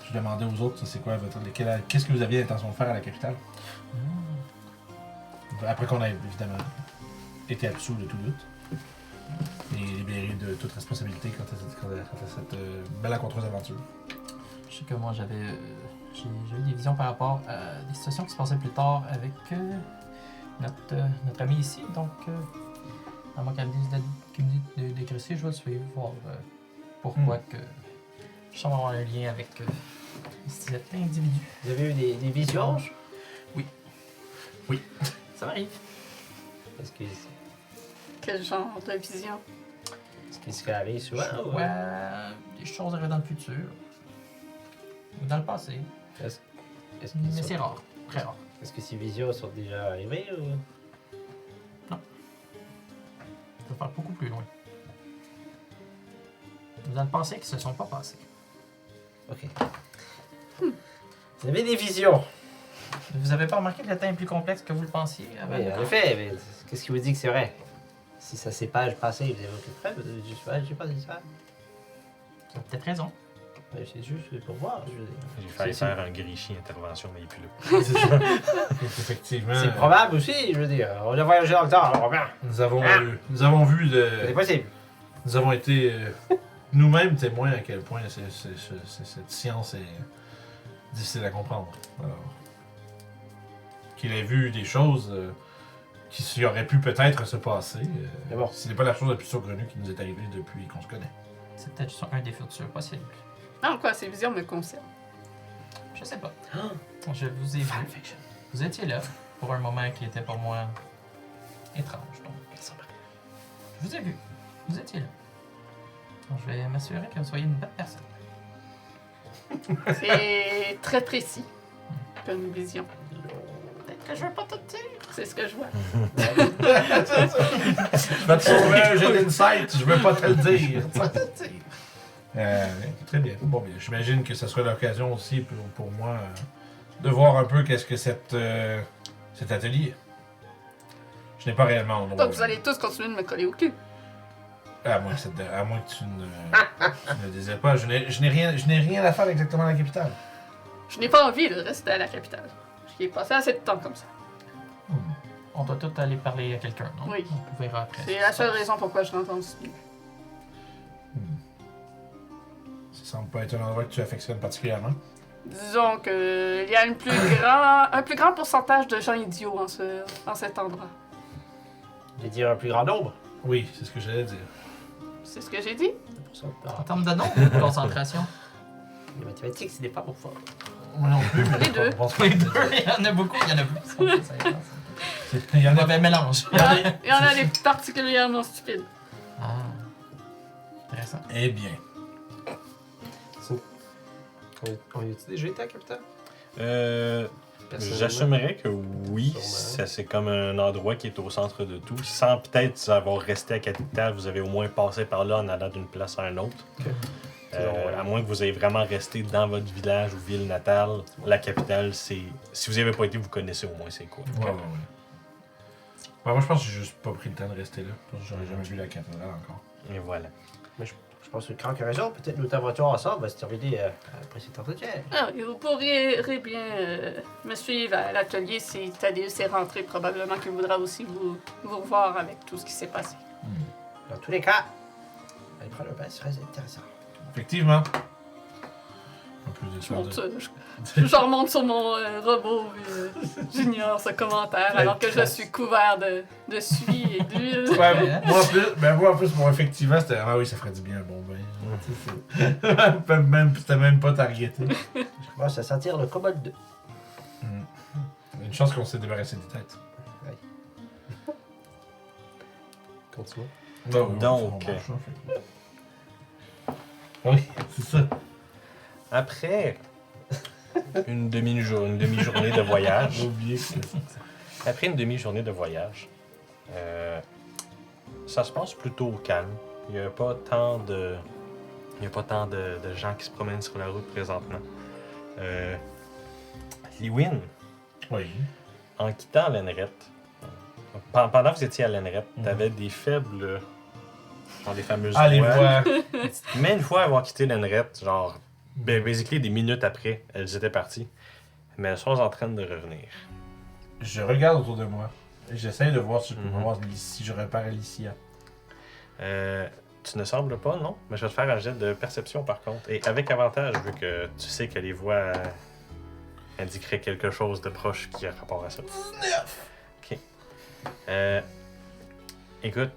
Je demandais aux autres, ça, c'est quoi votre. Qu'est-ce que vous aviez l'intention de faire à la capitale? Après qu'on ait évidemment été absous de tout doute. Et libéré de toute responsabilité quant à cette malencontreuse aventure. Je sais que moi, j'ai eu des visions par rapport à des situations qui se passaient plus tard avec notre ami ici. Donc, à moins qu'elle me dise de Chrissy, je vais le suivre, voir pourquoi que je semble avoir un lien avec cet individu. Vous avez eu des visions? Ça m'arrive. Est-ce que Quel genre de vision? ce qui arrive souvent? Je ou- vois des choses arriver dans le futur. Ou dans le passé. Est-ce Mais que c'est rare. Très rare. est-ce que ces visions sont déjà arrivées ou... Ça va faire beaucoup plus loin. Dans le passé qui se sont pas passés. Ok. Vous avez des visions? Vous avez pas remarqué que le temps est plus complexe que vous le pensiez avant? Oui, en effet, mais qu'est-ce qui vous dit que c'est vrai? Si ça s'est pas passé, vous avez aucune preuve? J'ai pas dit ça. Vous avez peut-être raison. Mais c'est juste pour voir, je veux dire. J'ai failli C'est- faire un Grishy intervention, mais il est plus là. C'est ça. Effectivement. C'est probable aussi, je veux dire. On a voyagé dans le temps, alors bien. Nous avons vu C'est possible. Nous avons été nous-mêmes témoins à quel point cette science est difficile à comprendre. Alors, qu'il ait vu des choses qui auraient pu peut-être se passer. Mais bon. Ce n'est pas la chose la plus saugrenue qui nous est arrivée depuis qu'on se connaît. C'est peut-être juste un des futurs possibles. Non, quoi, ces visions me concernent. Je sais pas. Je vous ai vu. Vous étiez là pour un moment qui était pour moi étrange. Donc, je vous ai vu. Vous étiez là. Donc, je vais m'assurer que vous soyez une bonne personne. C'est très précis comme vision. Peut-être que je veux pas tout dire. C'est ce que je vois. Je vais te sauver un jeu d'insight, je veux pas te le dire. Très bien. Bon, bien, j'imagine que ce sera l'occasion aussi pour moi de voir un peu qu'est-ce que cet atelier. Je n'ai pas réellement. Donc vous allez tous continuer de me coller au cul. À moins que tu ne désires pas. Je n'ai rien à faire exactement à la capitale. Je n'ai pas envie de rester à la capitale. J'y ai passé assez de temps comme ça. On doit tout aller parler à quelqu'un, non? Oui. On verra après. C'est la seule raison pourquoi je rentre ici. Ça semble pas être un endroit que tu affectionnes particulièrement. Disons qu'il y a un plus grand pourcentage de gens idiots en cet endroit. J'ai dit un plus grand nombre. Oui, c'est ce que j'allais dire. C'est ce que j'ai dit? C'est pour ça que En termes de nombre ou de concentration? les mathématiques, ce n'est pas mon fort. Moi non plus, mais Les deux. je pense Les deux, il y en a beaucoup, il y en a plus. Il y en Un a mauvais mélange. Il y en a des particulièrement stupides. Ah. Intéressant. Eh bien. On a-tu déjà été à la capitale? J'assumerais que oui, Sûrement. ça c'est comme un endroit qui est au centre de tout. Sans peut-être avoir resté à capitale, vous avez au moins passé par là en allant d'une place à une autre. À moins que vous ayez vraiment resté dans votre village ou ville natale, la capitale, c'est. Si vous n'y avez pas été, vous connaissez au moins c'est quoi. Ouais. Ouais, moi je pense que j'ai juste pas pris le temps de rester là. Parce que j'aurais jamais vu la cathédrale encore. Et voilà. Je pense que Crank a raison. Peut-être notre aventure ensemble va se terminer après cet entretien. Ah, et vous pourriez bien me suivre à l'atelier si Thaddeus est rentré. Probablement qu'il voudra aussi vous revoir avec tout ce qui s'est passé. Dans tous les cas, aller prendre un bain serait intéressant. Effectivement. En plus de ça. Je remonte sur mon robot et j'ignore ce commentaire alors que je suis couvert de suie et d'huile. Ouais, moi en plus, effectivement, c'était. Ah oui, ça ferait du bien un bon bain. C'était même pas targeté. Je commence à sentir le commode 2. Une chance qu'on s'est débarrassé des têtes. Continue. Donc. Oui, c'est ça. Après une demi-journée de voyage, J'ai oublié que après une demi-journée de voyage, ça se passe plutôt au calme. Il n'y a pas tant de gens qui se promènent sur la route présentement. Liwin, Oui. en quittant Lenret, pendant que vous étiez à Lenret, tu avais des faibles. Genre des fameuses Ah, les voix. voix. Mais une fois avoir quitté Lenret, genre, basically des minutes après, elles étaient parties. Mais elles sont en train de revenir. Je regarde autour de moi. J'essaie de voir si je peux Mhm. voir si je repère Alicia. Tu ne sembles pas, non? Mais je vais te faire un jet de perception par contre. Et avec avantage, vu que tu sais que les voix indiqueraient quelque chose de proche qui a rapport à ça. 19! Ok. Écoute,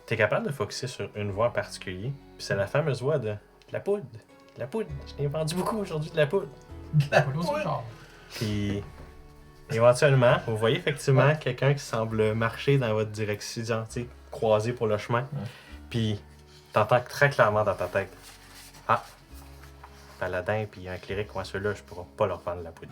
t'es capable de focusser sur une voix en particulier. Puis c'est la fameuse voix de la poudre. De la poudre. Je t'ai vendu beaucoup aujourd'hui de la poudre. Puis éventuellement, vous voyez effectivement quelqu'un qui semble marcher dans votre direction, tu sais, croisé pour le chemin. Puis t'entends très clairement dans ta tête: ah, paladin puis un cléric, moi ceux-là, je pourrais pas leur vendre la poudre.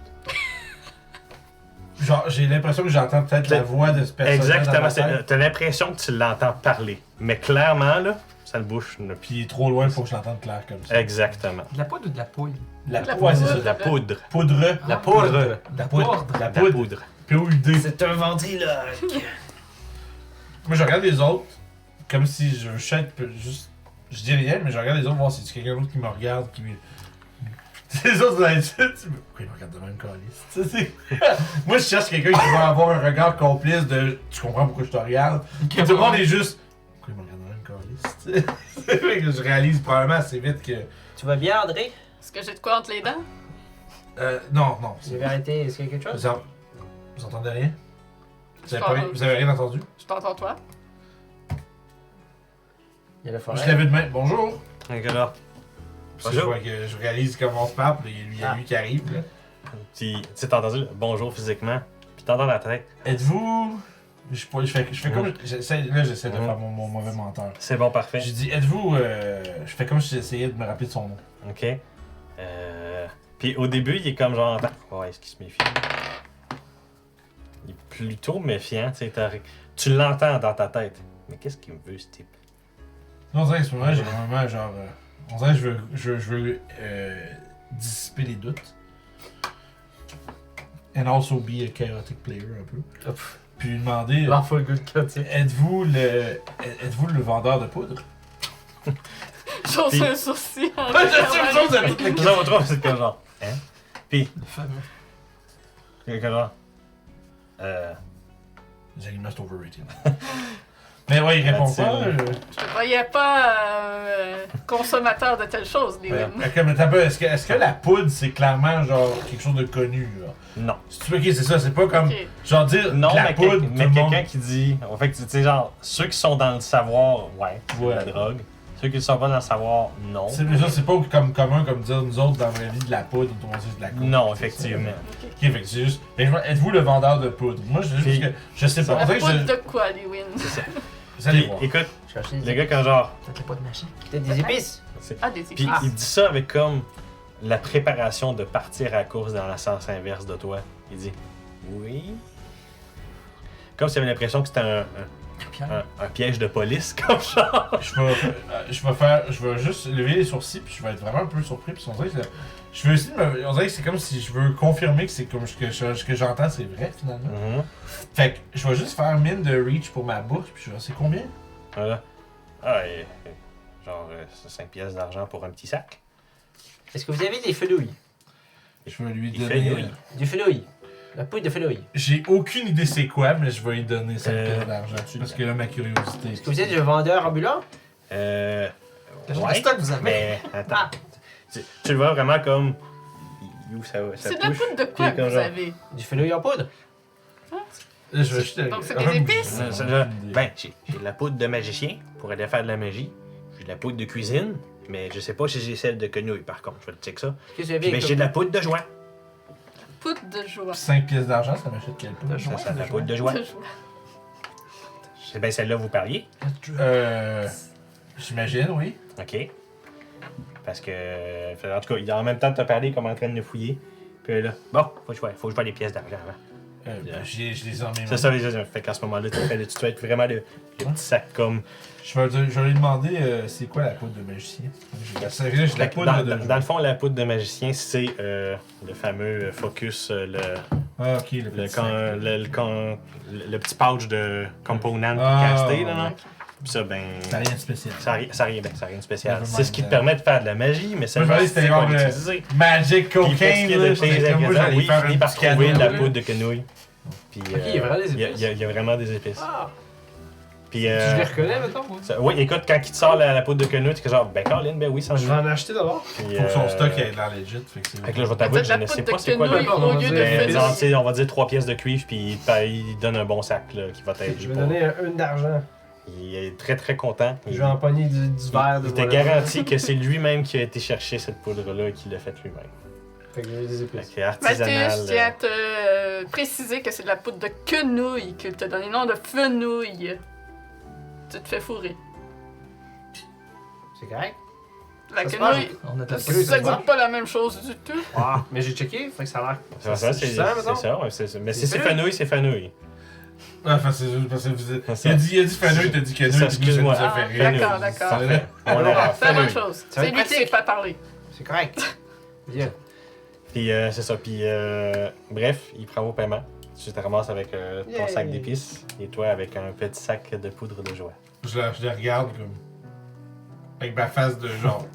Genre, j'ai l'impression que j'entends peut-être la voix de ce personnage. Exactement, t'as l'impression que tu l'entends parler. Mais clairement, là, ça ne bouge. Puis il est trop loin pour que je l'entende clair comme ça. Exactement. De la poudre ou de la poudre? La La poudre, ouais, c'est ça. poudre. De la poudre. Poudre. La poudre. La poudre. La De la poudre. poudre. P-O-U-D. C'est un ventriloque. Moi, je regarde les autres comme si je chante juste. Je dis rien, mais je regarde les autres voir si c'est quelqu'un d'autre qui me regarde, qui me. Les autres, pourquoi ils me regardent de même, calice? Tu sais, moi, je cherche quelqu'un qui va avoir un regard complice de. Tu comprends pourquoi je te regarde? Tout le monde est juste. Pourquoi ils me regardent de même, calice? Tu sais, c'est vrai que je réalise probablement assez vite que. Tu vas bien, André? Est-ce que j'ai de quoi entre les dents? Non. C'est vérité, est-ce qu'il y a quelque chose? Vous entendez rien? Je Vous avez rien entendu? Je t'entends, toi. Il y a la Je forêt. se lève de main. Bonjour! Donc là, Parce que je vois que je réalise comment on se parle, puis il y a lui qui arrive. Là. tu t'as entendu bonjour physiquement, puis t'entends la tête. Êtes-vous. Je fais comme. J'essaie de faire mon mauvais menteur. C'est bon, parfait. Je dis, êtes-vous. Je fais comme si j'essayais de me rappeler de son nom. Ok. Puis au début, il est comme genre. Ouais, est-ce qu'il se méfie? Il est plutôt méfiant, tu sais. Tu l'entends dans ta tête. Mais qu'est-ce qu'il me veut, ce type? Non, on dirait que ce moment, j'ai vraiment genre. On dirait que je veux dissiper les doutes. And also be a chaotic player un peu. Hop. Puis lui demander. L'enfant le good cut, Êtes-vous le vendeur de poudre? J'ose Puis- un sourcil en Je suis sûr que vous êtes toutes les Vous en votre c'est comme genre. Hein? Puis, Le fameux. quelque genre. Les aliments, c'est overrated. Mais ouais, il répond A-t-il- pas. Je ne voyais pas consommateur de telle chose, Lewin. Est-ce que la poudre, c'est clairement genre quelque chose de connu, là? Non. Ok, c'est ça, c'est pas comme. Ok. Genre dire Non, de la mais, poudre, tout mais le monde. quelqu'un qui dit. En fait, tu sais, genre, ceux qui sont dans le savoir, ouais, c'est de la Ouais. drogue. Ceux qui ne sont pas dans le savoir, non. C'est pas comme commun comme dire nous autres dans la vraie vie de la poudre, tout le monde dit de la coke. Non, C'est effectivement. ça. Ok, fait que c'est juste. Fait que êtes-vous le vendeur de poudre? Moi, je Puis- je sais pas. On La dirait que poudre je. de quoi, Lewin? Vous allez Puis, voir. écoute, Chercher le des, gars, quand genre. Peut-être pas de magie. peut-être des épices. Ah, des Puis épices. il dit ça avec comme la préparation de partir à la course dans la sens inverse de toi. Il dit oui. Comme s'il avait l'impression que c'était un piège de police, comme genre. Je vais juste lever les sourcils, puis je vais être vraiment un peu surpris, puis on dirait que je veux aussi on dirait que c'est comme si je veux confirmer que c'est comme ce que j'entends, c'est vrai finalement. Mhm. Fait que je vais juste faire mine de reach pour ma bourse, puis je vais c'est combien? Voilà. Ah, genre 5 pièces d'argent pour un petit sac. Est-ce que vous avez des fenouilles? Je vais lui Il fait donner. oui. Du fenouil. La poudre de fenouil. J'ai aucune idée c'est quoi, mais je vais lui donner 5 pièces d'argent. tu Parce le- que là, ma curiosité. Est-ce que vous êtes un vendeur ambulant? Quel genre de Ouais, stock vous avez? mais attends. Tu le vois vraiment comme. Il ouvre sa C'est de la bouche, poudre de quoi puis que comme vous genre- avez? Du fenouil en poudre? Là, je vais juste. Donc, c'est des épices? Ben, j'ai de la poudre de magicien pour aller faire de la magie. J'ai de la poudre de cuisine, mais je sais pas si j'ai celle de quenouille par contre. Je vais le checker ça. Qu'est-ce que vous avez Mais j'ai de la poudre de joie. Poudre de joie. 5 pièces d'argent, ça m'achète quelle poudre? Ça, c'est de la poudre de joie. De joie. C'est bien celle-là que vous parliez. J'imagine, oui. OK. Parce que. En tout cas, il en même temps, t'as parlé comme en train de le fouiller. Puis là, bon, faut que je vois les pièces d'argent avant. Je les ai en mes mains. C'est ça, les autres. Fait qu'à ce moment-là, tu dois être vraiment le petit sac comme. Je vais lui demander c'est quoi la poudre de magicien. J'ai la Fait que poudre dans, de dans le fond, la poudre de magicien, c'est le fameux focus, Ah, ok, le petit sac. le petit pouch de component pour Ah, caster. Là, ouais. non? Puis ça, ben. Ça n'a rien de spécial. Ça n'a rien de spécial. Never C'est ce qui te mind. permet de faire de la magie, mais ça Moi, je pensais que c'était genre l'utiliser. Magic Puis pour ce cocaine, qui est là. de J'étais tes comme, moi, ingrédients, j'allais oui, faire finis un par petit trouver de cadeau, la là. poudre de quenouille. Puis il y a vraiment des épices. il y a vraiment des épices. Ah! Puis, Je les reconnais maintenant, moi. oui, écoute, quand il te sort la poudre de quenouille, tu es genre, ben Caroline, ben oui, sans Je vais en acheter d'abord. Puis, Faut que son stock ait l'air legit. Fait que c'est. Fait que là, je vais t'avouer que je De la ne sais poudre pas de c'est quoi le. quenouille au lieu de Ben, disons, tu fenouil. sais, on va dire 3 pièces de cuivre, puis il donne un bon sac là, qui va t'aider. Je vais pour- donner une d'argent. Il est très très content. Je vais empoigner du verre de Il te voilà. garantit que c'est lui-même qui a été chercher cette poudre-là et qui l'a faite lui-même. Fait que j'ai des épices. Fait que artisanal. Mathieu, je tiens à te préciser que c'est de la poudre de quenouille qu'il t'a donné le nom de fenouil. Tu te fais fourrer. C'est correct? La Ça se quenouille, On a Parce tapé que ça se passe. goûte pas la même chose du tout. Ah, mais j'ai checké, fait que ça a l'air. C'est ça, c'est ça, mettons? ça, ouais, mais si C'est c'est fenouil. fenouil, c'est fenouil. Ah, enfin, c'est juste parce que vous C'est ça. il a dit fenouil, t'as dit Ça, quenouille, excuse-moi. ça fait Ah, rire. d'accord, d'accord. Parfait. On Alors, l'erreur. C'est la même Fenouil. chose. Ça va C'est être lui qui pratique. sait pas parler. C'est correct. Bien. Puis c'est ça. Puis bref, il prend vos paiements. Tu te ramasses avec ton Yay. sac d'épices et toi avec un petit sac de poudre de joie. Je les regarde comme. Avec ma face de genre.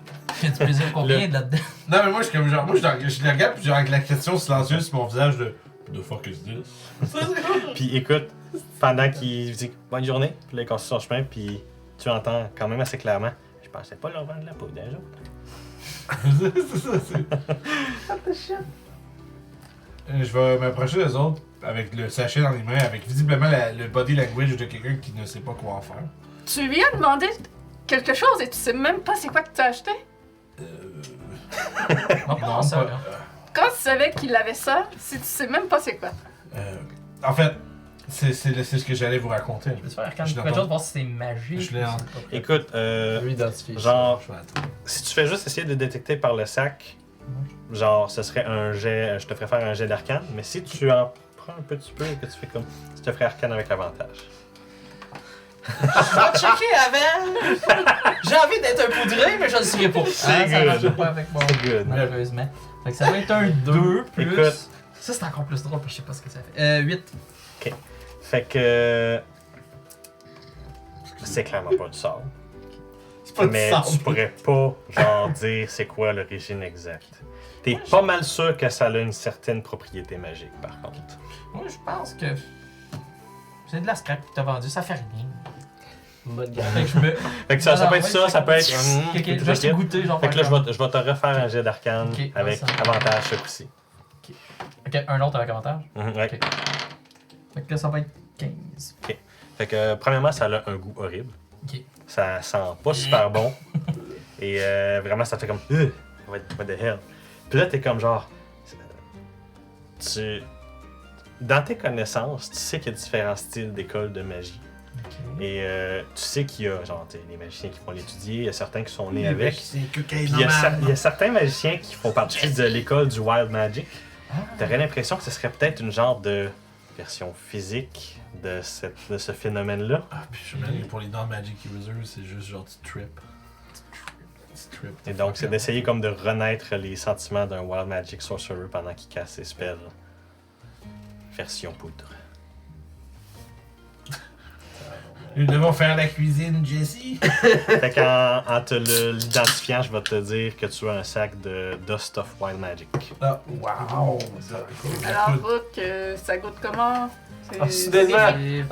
Il y a du plaisir combien de là-dedans? Non, mais moi, je suis comme genre. Moi, je les regarde, puis genre avec la question silencieuse sur mon visage de. The fuck is this? Puis écoute, pendant qu'il dit bonne journée, puis là il continue son chemin, puis tu entends quand même assez clairement. Je pensais pas leur vendre de la poudre un jour. C'est ça, c'est. Je vais m'approcher des autres avec le sachet dans les mains, avec visiblement le body language de quelqu'un qui ne sait pas quoi en faire. Tu lui as demandé quelque chose et tu sais même pas c'est quoi que tu as acheté? On va Non, ça, pas- là. Quand tu savais qu'il avait ça, si tu sais même pas c'est quoi? En fait, c'est ce que j'allais vous raconter. Je vais te faire quand Je quelque l'entends. chose, voir si c'est magique. Je l'ai en- Écoute, Je vais identifier. genre, Je vais attendre. si tu fais juste essayer de détecter par le sac, genre, ce serait un jet, je te ferais faire un jet d'arcane, mais si tu en prends un petit peu et que tu fais comme, je te ferais arcane avec avantage. Je vais checker avant! J'ai envie d'être un poudré, mais je le serai pas. C'est Ah, ça marche good. pas avec moi. C'est good. Malheureusement. Fait que ça va être un 2 plus. Écoute. Ça, c'est encore plus drôle parce que je sais pas ce que ça fait. 8. Fait que. C'est clairement pas du sort. C'est pas Mais du tu sable. pourrais pas, genre, dire c'est quoi l'origine exacte. T'es pas mal sûr que ça a une certaine propriété magique, par contre. Moi, je pense que c'est de la scrap que t'as vendu, ça fait rien. Mode gars. Fait que je me. Fait que ça, ça Non, peut être ouais, ça, ça peut être. Ok, je vais juste goûter, genre. Fait que là, par je vais te refaire un jet d'arcane Ok, avec ça. avantage ce coup-ci. Ok, un autre avec avantage. Ouais. Ok. Fait que là, ça va être 15. Fait que, premièrement, ça a un goût horrible. Ok. Ça sent pas super bon. Et vraiment, ça te fait comme. What the hell? Puis là, t'es comme genre. Dans tes connaissances, tu sais qu'il y a différents styles d'école de magie. Ok. Et tu sais qu'il y a genre des magiciens qui vont l'étudier, il y a certains qui sont nés Les avec. C'est que Puis il y a certains magiciens qui font partie de l'école du Wild Magic. T'aurais l'impression que ce serait peut-être une genre de version physique de ce phénomène-là. Ah, puis je me dis, pour les non-magic users, c'est juste genre tu trip. Tu trip. Et donc, c'est d'essayer comme de renaître les sentiments d'un Wild Magic Sorcerer pendant qu'il casse ses spells. Version poudre. Nous devons faire la cuisine, Jesse. Fait qu'en te l'identifiant, je vais te dire que tu as un sac de Dust of Wild Magic. Ah, wow. Alors, Brooke, ça goûte comment? C'est- Ah, soudainement.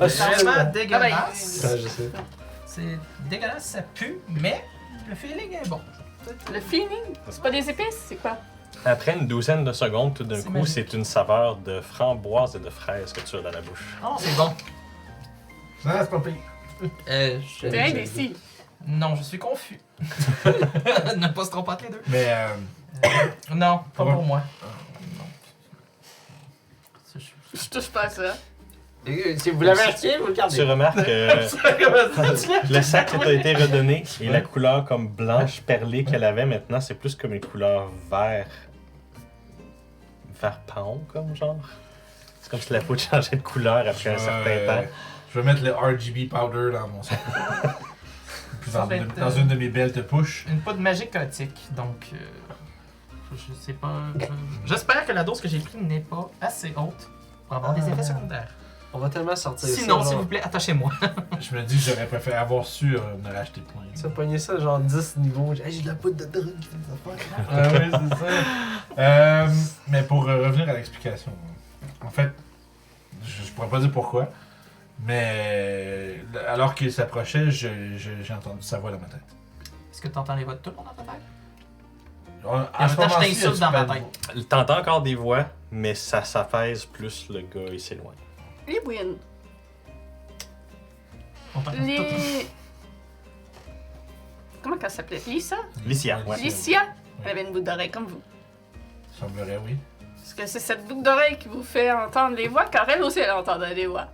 C'est Ah, vraiment Ah, dégueulasse. ben, je sais. C'est dégueulasse, ça pue, mais le feeling est bon. Le feeling? C'est pas des épices, c'est quoi? Après une douzaine de secondes, tout d'un C'est coup, magique. c'est une saveur de framboise et de fraise que tu as dans la bouche. Oh, c'est bon. Non, c'est pas pire. C'est indécis. Non, je suis confus. ne pas se tromper entre les deux. Mais Non, pas Ouais. pour moi. Je touche pas à ça. Si vous l'avez acheté, vous le Tu gardez. remarques que le sac qui t'a été redonné et la couleur comme blanche perlée qu'elle avait maintenant, c'est plus comme une couleur vert. Vert paon, comme genre. C'est comme si la peau changeait de couleur après un certain temps. Je vais mettre le RGB powder dans mon sac. Puis Ça va être, dans une de mes belles te push. Une poudre magique chaotique, donc je sais pas. J'espère que la dose que j'ai prise n'est pas assez haute pour avoir des effets secondaires. On va tellement sortir Sinon, ça. s'il genre- vous plaît, attachez-moi. Je me dis que j'aurais préféré avoir su me racheter point. Tu vas pogner ça genre 10 niveaux. Hey, j'ai de la poudre de drogue qui fait des affaires. Ah oui, c'est ça. Mais pour revenir à l'explication, en fait, je pourrais pas dire pourquoi, mais alors qu'il s'approchait, j'ai entendu sa voix dans ma tête. Est-ce que tu entends les voix de tout le monde dans ta tête? À ce moment-ci, t'insulte il y dans a ma du tête. T'entends encore des voix, mais ça s'apaise plus le gars il s'éloigne. Les Win. On t'entend tout. Les. Comment qu'elle s'appelait? Lisa? Licia, ouais. Licia? Elle avait une boucle d'oreille comme vous. Semblerait, oui. Est-ce que c'est cette boucle d'oreille qui vous fait entendre les voix? Car elle aussi, elle entendait des voix.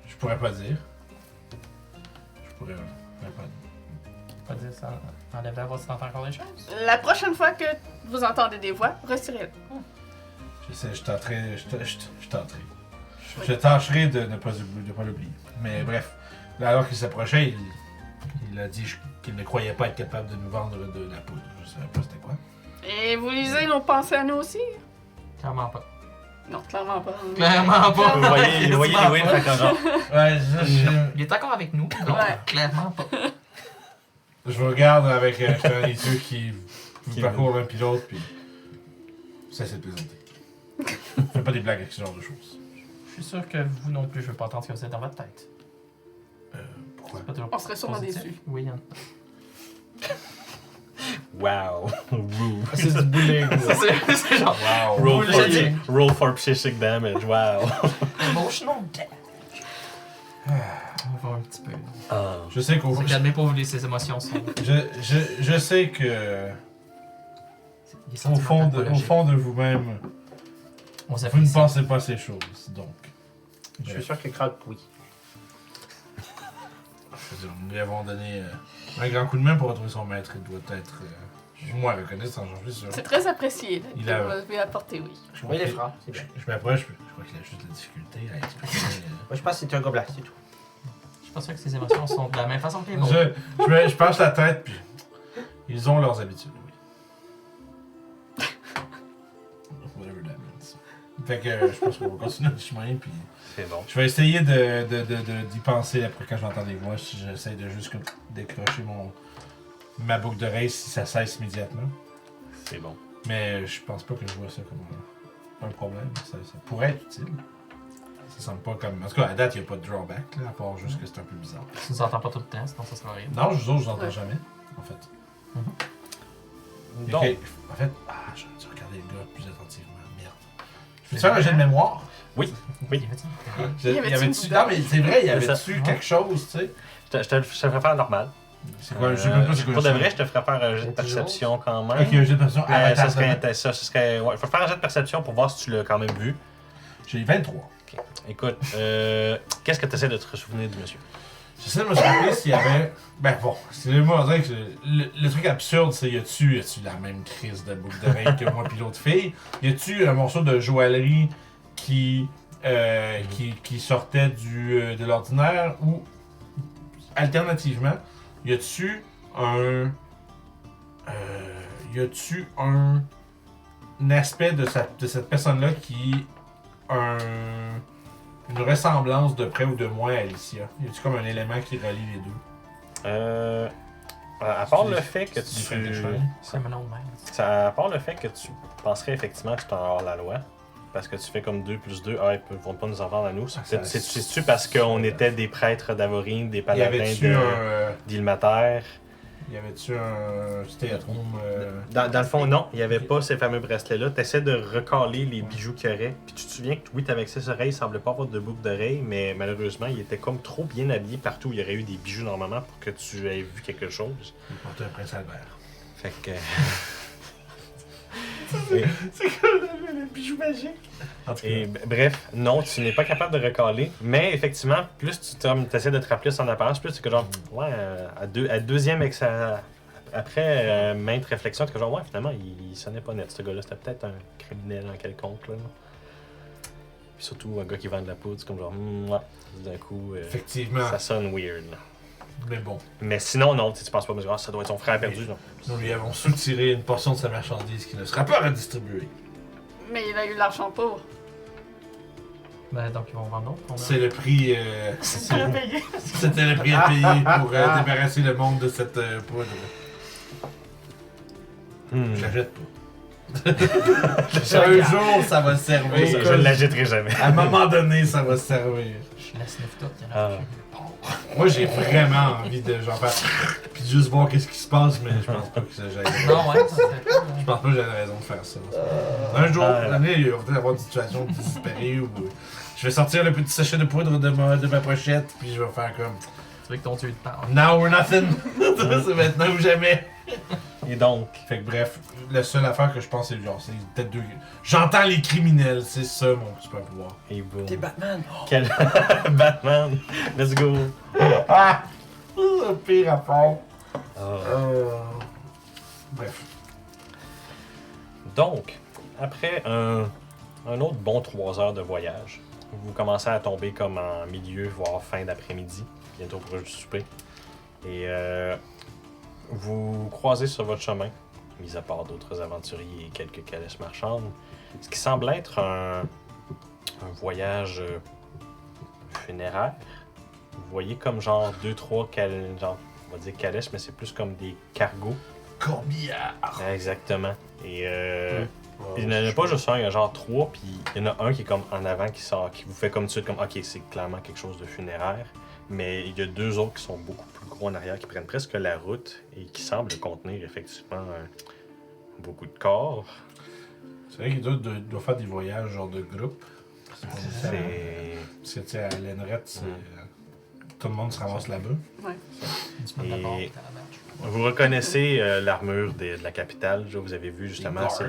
Je pourrais pas dire. Je pourrais pas dire. Pas dire ça. Enlève la voix si t'entends encore des choses. La prochaine fois que vous entendez des voix, retirez-le. Je tenterai. Je tâcherai de ne pas l'oublier. Mais bref, alors qu'il s'approchait, il a dit qu'il ne croyait pas être capable de nous vendre de la poudre. Je savais pas c'était quoi. Et vous lisez nos pensées à nous aussi? Clairement pas. Non, clairement pas. Clairement pas. Vous voyez les wins, fait comme genre. Ouais, Il est encore avec nous, donc Ouais. clairement pas. je regarde avec un des yeux qui Qui- parcourt l'un puis l'autre, puis ça c'est de plaisanter. Fais pas des blagues avec ce genre de choses. Je suis sûr que vous non plus, je veux pas entendre ce que vous êtes dans votre tête. Pourquoi? C'est pas toujours On serait sûrement positif. déçus. Oui, hein. Wow. Woo. C'est du bullying. là. C'est genre. Wow! Roll Vous for, l'avez dit. roll for psychic damage, wow. Emotional damage. On va voir un petit peu. Ah. Je sais qu'au Se calmer pour vous laisser ses émotions sont. je sais que Les au sentiments fond de vous-même, On vous ne s'apprécie. pensez pas ces choses. Donc, Je suis sûr que Crowd, oui. je veux dire, nous lui avons donné un grand coup de main pour retrouver son maître. Il doit être au moins reconnaissant, j'en suis sûr. C'est très apprécié là, Il que a- vous m'avez apporté, oui. Je Oui, les crois frères, c'est que- bien. je m'approche, je crois qu'il a juste la difficulté à expliquer. Moi, je pense que c'est un gobelin, c'est tout. Je suis pas sûr que ses émotions sont de la même façon que les vôtres. Je penche la tête, puis ils ont leurs habitudes, oui. Whatever that means. Fait que je pense qu'on va continuer le chemin, puis C'est bon. je vais essayer d'y penser après quand j'entends des voix, si j'essaie de juste comme décrocher ma boucle d'oreille si ça cesse immédiatement. C'est bon. Mais je pense pas que je vois ça comme un problème. Ça pourrait être utile. Ça semble pas comme. En tout cas, à date, il n'y a pas de drawback, là, à part juste que c'est un peu bizarre. Tu nous entends pas tout le temps, sinon ça sera rien. Non, je vous entends Ouais. jamais, en fait. Donc, Ok. En fait, j'ai dû regarder le gars plus attentivement. Merde. Je peux te faire un jet de mémoire? oui. Oui. Y avait-tu. Non, mais c'est vrai, y avait-tu Ouais. quelque chose, tu sais? Je te ferais faire normal. C'est quoi? Je sais même pas c'est quoi. Pour de le vrai, jet. je te ferais faire un jet de perception quand même. Ok, un jet de perception. Ça serait. Ouais, faut faire un jet de perception pour voir si tu l'as quand même vu. J'ai 23. Écoute, qu'est-ce que tu essaies de te souvenir du monsieur? J'essaie de me rappeler s'il y avait. Ben bon, c'est moi, on dirait que le truc absurde, c'est y a-tu la même crise de boucle d'oreille que moi puis l'autre fille? Y a-tu un morceau de joaillerie qui sortait de l'ordinaire ou alternativement, y a-tu un aspect de cette personne-là qui a une ressemblance de près ou de moins à Alicia? Y a-tu comme un élément qui relie les deux? À part le fait que C'est du Frankenstein. Criminal Minds. À part le fait que tu penserais effectivement que tu es en hors la loi, parce que tu fais comme 2 plus 2, ils vont pas nous en vendre à nous. C'est-tu parce qu'on était des prêtres d'Avorine, des Y paladins avait-tu d'Ilmater? y avait-tu un stay-at-home? Dans le fond, non, il n'y avait pas ces fameux bracelets-là. Tu essaies de recaler les bijoux qu'il y aurait. Puis tu te souviens que oui, tu avais accès aux oreilles, il semblait pas avoir de boucle d'oreille, mais malheureusement, il était comme trop bien habillé partout où il y aurait eu des bijoux normalement pour que tu aies vu quelque chose. Il portait un prince Albert. Fait que. C'est comme le bijou magique. En tout cas, Et bref, non, tu n'es pas capable de recaler, mais effectivement, plus tu essaies de te rappeler son apparence, plus c'est que genre, ouais, à deuxième après maintes réflexions, tu es que genre, ouais, finalement, il sonnait pas net, ce gars-là, c'était peut-être un criminel en quelconque, là. Puis surtout, un gars qui vend de la poudre, c'est comme genre, ouais, d'un coup, effectivement. ça sonne weird, là. Mais bon, Mais sinon, non, tu penses pas, mais ça doit être son frère perdu, non? nous lui avons soutiré une portion de sa marchandise qui ne sera pas redistribuée. Mais il a eu l'argent pour. Ben, donc ils vont vendre d'autres. C'est le prix. C'était le prix à payer pour débarrasser le monde de cette poudre. Hmm. Je la jette pas. Un jour, ça va servir. Je ne l'achèterai jamais. À un moment donné, ça va servir. Je laisse sniff tout, il y en Ah. a plus. Moi, j'ai vraiment envie de genre faire. Puis juste voir qu'est-ce qui se passe, mais je pense pas que j'aille. Non, ouais, ça serait cool. Je pense pas que j'ai raison de faire ça. Un jour, l'année, il va peut-être avoir une situation désespérée où je vais sortir le petit sachet de poudre de ma pochette, puis je vais faire comme Tu veux que ton tueur te parle. Now or nothing. C'est maintenant ou jamais. Et donc, Fait que bref, la seule affaire que je pense, c'est genre, c'est peut-être deux. J'entends les criminels, c'est ça mon super pouvoir. et boum. T'es Batman! Quel Batman! Let's go! Ah! C'est le pire rapport. Ah. Bref. Donc, après un autre bon 3 heures de voyage, vous commencez à tomber comme en milieu, voire fin d'après-midi, bientôt proche du souper. Et vous croisez sur votre chemin, mis à part d'autres aventuriers et quelques calèches marchandes, ce qui semble être un voyage funéraire. Vous voyez comme genre 2-3 genre, on va dire calèches, mais c'est plus comme des cargos. Corbillard. Exactement. Et il n'y en a pas juste un, il y a genre 3, puis il y en a un qui est comme en avant, qui sort, qui vous fait comme tout de suite, comme ok, c'est clairement quelque chose de funéraire. Mais il y a 2 autres qui sont beaucoup plus gros en arrière, qui prennent presque la route et qui semblent contenir effectivement beaucoup de corps. C'est vrai qu'il doit faire des voyages genre de groupe. C'est. Parce que tu sais, à l'Enrette, c'est. Tout le monde se ramasse là-bas. Une semaine de bord, Et- t'es à la marche. Vous reconnaissez l'armure de la capitale. Là, vous avez vu justement, c'est guards.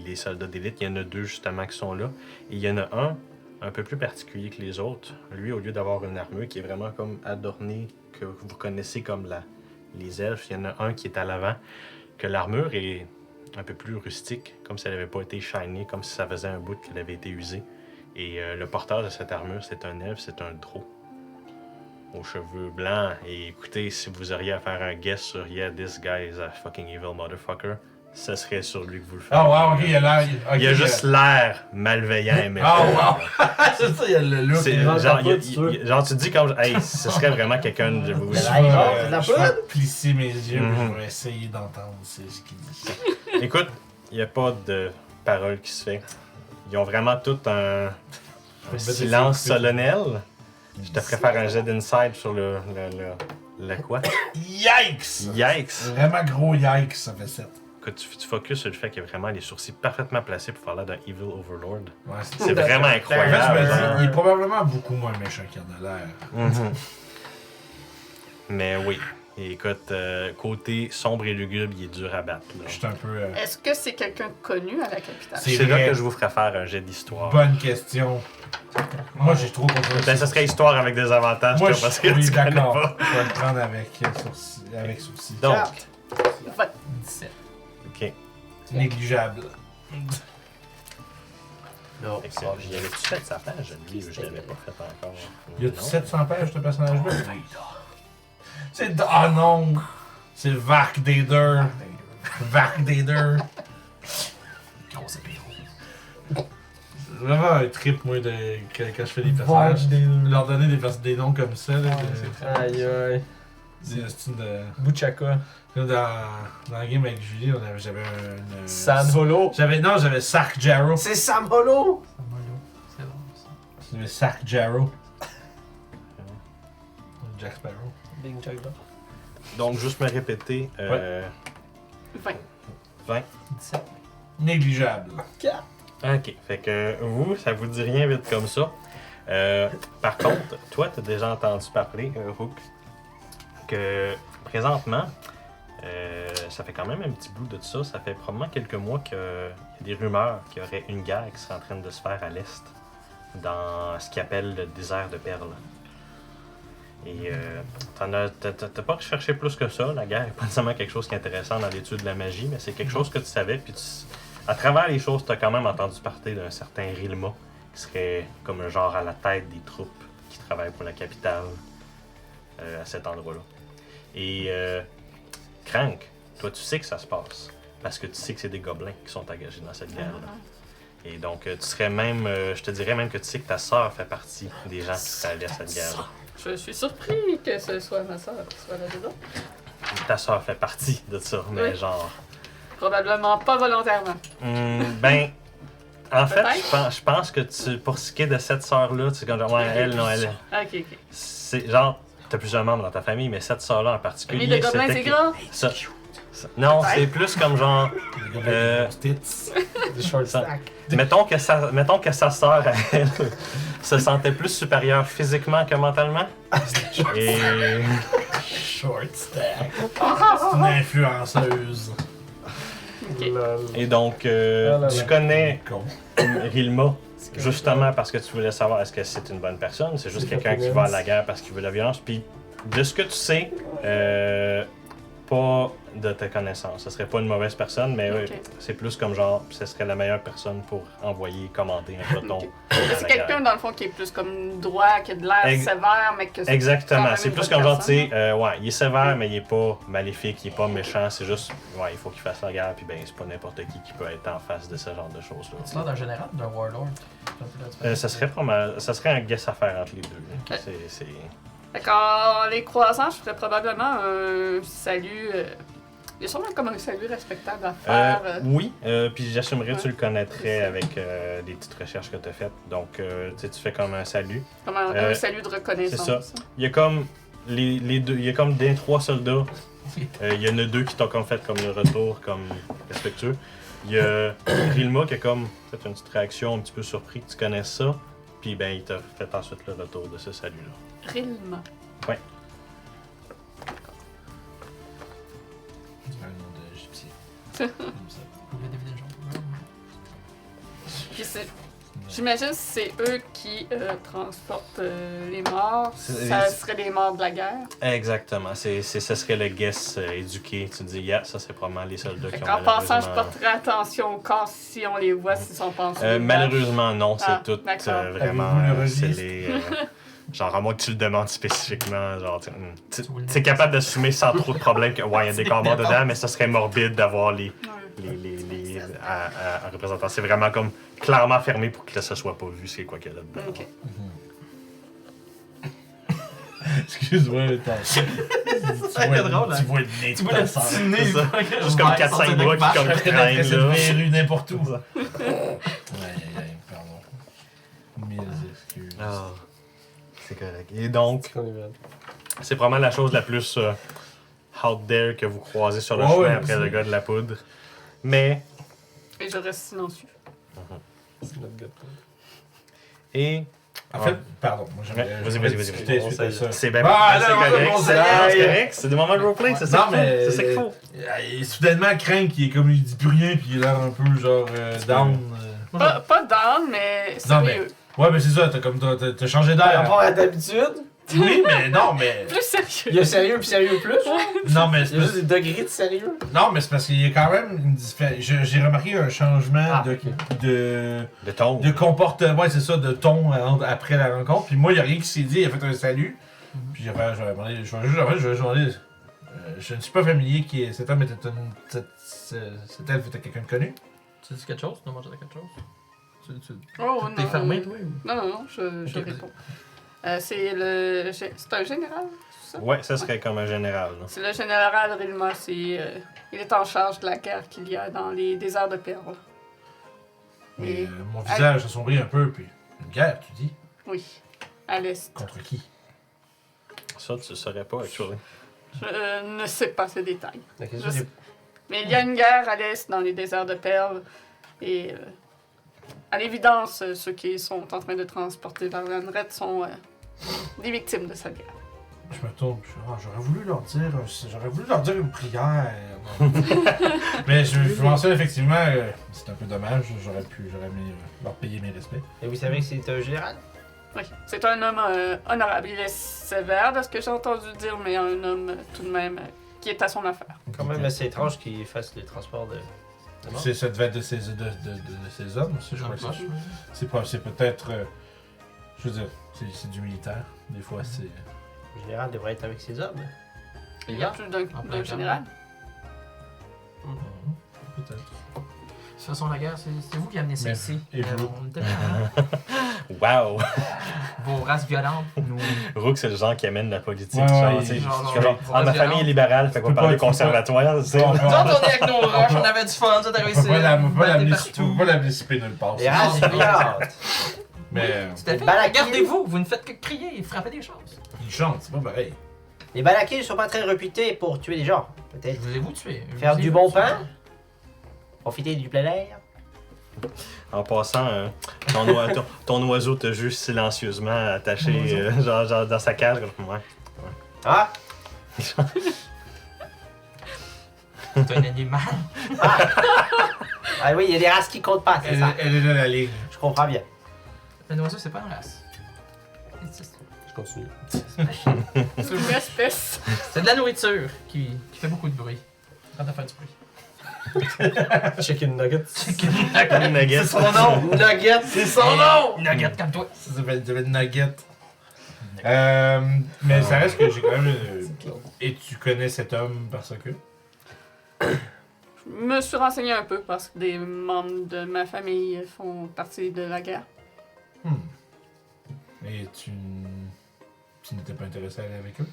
les soldats d'élite. Il y en a 2 justement qui sont là. Et il y en a un peu plus particulier que les autres. Lui, au lieu d'avoir une armure qui est vraiment comme adornée, que vous connaissez comme les elfes, il y en a un qui est à l'avant, que l'armure est un peu plus rustique, comme si elle n'avait pas été shinée, comme si ça faisait un bout qu'elle avait été usée. Et le porteur de cette armure, c'est un elfe, c'est un drow. Aux cheveux blancs. Et écoutez, si vous auriez à faire un guess sur Yeah, this guy is a fucking evil motherfucker, ce serait sur lui que vous le faites. Ah, wow, ok, il a l'air. Il a juste l'air malveillant et méchant. Ah, wow! C'est ça, il y a le look. C'est rentre genre, en poudre, tu veux. genre, tu te dis comme, hey, ce serait vraiment quelqu'un de vous. Il a l'air, c'est de la Je vais poudre? plisser mes yeux, Mhm. je vais essayer d'entendre c'est ce qu'il dit. Écoute, il n'y a pas de parole qui se fait. Ils ont vraiment tout un silence solennel. Je te ferais faire un jet d'insight sur le quoi? Yikes! Yikes! Vraiment gros yikes, ça fait 7. Écoute, tu focuses sur le fait qu'il y a vraiment les sourcils parfaitement placés pour faire l'air d'un Evil Overlord. Ouais, C'est vraiment En fait, je me incroyable. dis, hein? il est probablement beaucoup moins méchant qu'il en a l'air. Mhm. Mais oui. Et écoute, côté sombre et lugubre, il est dur à battre. là. Je suis un peu. Est-ce que c'est quelqu'un de connu à la capitale? C'est C'est là vrai. que je vous ferai faire un jet d'histoire. Bonne question. Moi, j'ai trop confiance. Ben, ça serait histoire avec des avantages, Moi, toi, je parce que suis tu connais d'accord. pas. Je vais le prendre avec sourcil. Donc, 17. ok. Négligeable. Non. Excellent. J'y avais-tu fait sa page, lui, ou je l'avais pas fait encore? Y a-tu Non. 700 pages, ce personnage-là? C'est. Ah non! C'est Vark Dader. Vark Dader. Grosse épée. C'est vraiment un trip, moi, quand je fais des personnages. Leur donner des noms comme ça, là. Aïe aïe. C'est un style de. Butchaka. Là, dans la game avec Julie, j'avais une. San Holo. J'avais Sark Jarrow. C'est Sam Holo! C'est bon, ça. J'avais Sark Jarrow. Jack Sparrow. Big Jack Dog. Donc, juste me répéter. 20. 20. 17. Négligeable. Ok. Fait que vous, ça vous dit rien vite comme ça. Par contre, toi, t'as déjà entendu parler, Rook, que présentement, ça fait quand même un petit bout de ça. Ça fait probablement quelques mois qu'il y a des rumeurs qu'il y aurait une guerre qui serait en train de se faire à l'est, dans ce qu'ils appellent le désert de Perles. Et t'as pas recherché plus que ça. La guerre n'est pas nécessairement quelque chose qui est intéressant dans l'étude de la magie, mais c'est quelque chose que tu savais. Puis à travers les choses, tu as quand même entendu parler d'un certain Rilma, qui serait comme un genre à la tête des troupes qui travaillent pour la capitale à cet endroit-là. Et Crank, toi, tu sais que ça se passe, parce que tu sais que c'est des gobelins qui sont engagés dans cette guerre-là. Et donc, tu serais même, je te dirais même que tu sais que ta sœur fait partie des gens qui seraient allés à cette guerre-là. Je suis surpris que ce soit ma soeur qui soit là-dedans. Ta sœur fait partie de ça, mais Oui. genre... Probablement pas volontairement. Ben, en fait, Peut-être. je pense que pour ce qui est de cette sœur-là, tu sais, comme genre, ouais, elle, non, elle... Ok, ok. C'est genre, t'as plusieurs membres dans ta famille, mais cette sœur-là en particulier... Famille de gobelins, c'était c'est que- grand? Non, c'est plus comme genre... Les gars avec des grosses tits. Des short Ça- stack. Mettons que sa sœur, elle, se sentait plus supérieure physiquement que mentalement. Et... Short stack. C'est une influenceuse. Ok. Lol. Et donc, Ah là tu là. connais Con. Rilma justement parce que tu voulais savoir est-ce que c'est une bonne personne, c'est juste C'est quelqu'un qui va à la guerre parce qu'il veut la violence. Puis, de ce que tu sais, pas de ta connaissance. Ce serait pas une mauvaise personne, mais Ok. c'est plus comme genre, ce serait la meilleure personne pour envoyer, commander un peloton. Ok. à la C'est guerre. quelqu'un, dans le fond, qui est plus comme droit, qui a de l'air Ex- sévère, mais que c'est quand Exactement, même c'est une plus bonne comme genre, tu personne. sais, ouais, il est sévère, mais il est pas maléfique, il est pas méchant, c'est juste, ouais, il faut qu'il fasse la guerre, puis ben, c'est pas n'importe qui peut être en face de ce genre de choses-là. C'est là d'un général ou d'un warlord? Ça serait pas mal, ça serait un guess à faire entre les deux. là. Ok. C'est... Fait qu'en les croisant, je ferais probablement un salut. Il y a sûrement comme un salut respectable à faire. Oui, puis j'assumerais que tu le connaîtrais avec des petites recherches que tu as faites. Donc, tu sais, tu fais comme un salut. Comme un salut de reconnaissance. c'est ça. Il y a comme les deux, il y a comme des 3 soldats. Il y en a 2 qui t'ont comme fait comme le retour, comme respectueux. Il y a Rilma qui a comme fait une petite réaction un petit peu surpris que tu connaisses ça. Puis ben, il t'a fait ensuite le retour de ce salut-là. Rilma. Ouais. C'est un nom d'égyptien. Vous voulez deviner le genre? Puis j'imagine que c'est eux qui transportent les morts. Ça serait les morts de la guerre. Exactement. Ce serait le guess éduqué. Tu te dis, yeah, ça c'est probablement les soldats Fait qui ont qu'en passant, je malheureusement- porterai attention au corps si on les voit, s'ils sont pas en dessous des Malheureusement, non, c'est Ah, tout d'accord. vraiment. Avez-vous le C'est registre? les. Genre, à moins que tu le demandes spécifiquement, genre, Tu veux le tu es capable d'assumer sans trop de problèmes que, ouais, il y a des corps morts dedans, mais ça serait morbide d'avoir les en représentant. C'est vraiment comme clairement fermé pour que ça soit pas vu, c'est quoi qu'il y a là-dedans. Ok. Excuse-moi, attends. Ça a été drôle, hein. Tu vois le nez Tu de vois ta le sœur. petit nez, C'est ça. ça. Juste comme 4-5 doigts qui comme Après, traînent, c'est là. une rue n'importe où. Aïe, aïe, pardon. Mille excuses. Ah, c'est correct. Et donc, C'est qu'on est bien. c'est probablement la chose la plus out there que vous croisez sur le Ouais, chemin ouais, après c'est- le gars de la poudre. Mais, Et je reste silencieux. C'est notre gars. Et En fait, pardon, moi j'aimerais Ouais, vas-y, j'aimerais vas-y, discuter vas-y. suite à ça. c'est bien Ah, c'est là, correct. on C'est s'aille. correct. C'est des moments de roleplay, c'est ça Non, qu'il faut. mais C'est ça qu'il faut. Soudainement, Crank, il est comme il dit plus rien, puis il a l'air un peu genre down. Pas down, mais Non, mais- sérieux. Ouais, mais c'est ça, t'as changé Par d'air. rapport à d'habitude, Oui, mais non, mais. Plus sérieux. il y a sérieux puis sérieux plus. Non, mais c'est Il y a juste des degrés de sérieux. non, mais c'est parce qu'il y a quand même une différence. J'ai remarqué un changement Ah, de, ok. De ton. de comportement, ouais, c'est ça, de ton après la rencontre. Puis moi, il n'y a rien qui s'est dit, il a fait un salut. Puis j'ai fait, je vais demander, je vais demander, je ne suis pas familier qui cet homme était cet elfe était quelqu'un de connu. Tu dis quelque chose? Tu as mangé quelque chose? Oh, non. T'es fermé, toi? ou- Non, non, je Ok, vas-y. réponds. C'est un général, c'est ça? Ouais, ça serait comme un général. Là. C'est le général Rilma. Il est en charge de la guerre qu'il y a dans les déserts de perles. Mais Et- mon visage assombrit un peu, puis une guerre, tu dis. Oui, à l'est. Contre qui? Ça, tu le saurais pas, actually. Je ne sais pas ces détails. La Je question, sais. c'est- Mais il y a une guerre à l'est dans les déserts de perles. Et à l'évidence, ceux qui sont en train de transporter vers l'Anret sont des victimes de cette guerre. Je me tourne, puis j'aurais voulu leur dire une prière. Mais je mentionne effectivement, c'est un peu dommage, j'aurais aimé leur payer mes respects. Et vous savez que c'est un général? Oui, c'est un homme honorable. Il est sévère de ce que j'ai entendu dire, mais un homme tout de même qui est à son affaire. Quand même assez étrange qu'il fasse les transports de mort. Ça devait être de ces hommes aussi, je crois que c'est peut-être, je veux dire, c'est du militaire. Des fois, c'est... Le général devrait être avec ses hommes. Il y a plus d'un En plein général. Peut-être. De toute façon, la guerre, c'est vous qui amenez ça Mais- ici. et vous? On était pas Wow! vos races violentes, nous. Rook, c'est le genre qui amène la politique. Ouais, genre, ouais, tu sais, genre, je suis genre, vos ah, ma races famille est libérale, fait qu'on peux parler pas- tu peux conservatoire, tu sais. Bon, Nous autres, on est avec nos roches, on avait du fun, ça t'as On réussi. peut pas l'amener partout. nulle part. Les races violentes! Mais C'était fait. Balaki. Regardez-vous, vous ne faites que crier et frapper des choses. ils chantent, c'est pas pareil. Les Balakis ne sont pas très réputés pour tuer des gens. Peut-être Voulez-vous tuer? faire du Voulez-vous bon tuer? pain? Profiter du plein air? En passant, ton oiseau te juge silencieusement attaché, genre dans sa cage. Comme, ouais. Ah? C'est un animal. Ah oui, il y a des races qui comptent pas, c'est ça. Elle est là la ligne. Je comprends bien. Un oiseau, c'est pas une race. Je continue. C'est une espèce. C'est de la nourriture qui fait beaucoup de bruit. Quand t'as fait du bruit. Chicken nuggets. Une nugget. C'est son nom! Nuggets! C'est son nom! Nugget comme toi. Ça s'appelle Nugget. Mais ça reste que j'ai quand même. Et tu connais cet homme parce que. Je me suis renseigné un peu parce que des membres de ma famille font partie de la guerre. Et tu n'étais pas intéressé à aller avec eux?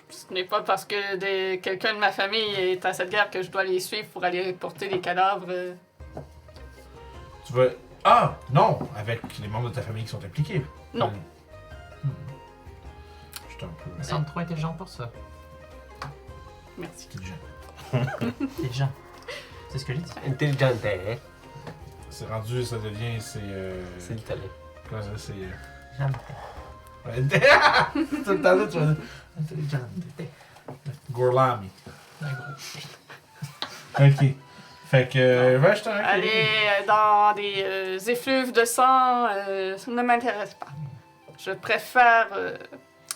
Ce n'est pas parce que quelqu'un de ma famille est à cette guerre que je dois les suivre pour aller porter des cadavres. Tu vas. Ah! Non! Avec les membres de ta famille qui sont impliqués. Non. J'étais un peu Elle semble trop intelligente pour ça. Merci. intelligent. Intelligent. C'est ce que j'ai dit. Intelligente, hein? C'est rendu, ça devient. C'est l'italien. Quoi ça? C'est. Jamais. Ouais. Tout le temps là, tu vas dire. Intelligent. Gourlami. Un gros. Ok. Fait que. Ouais, je t'en Aller dans des effluves de sang, ça ne m'intéresse pas. Je préfère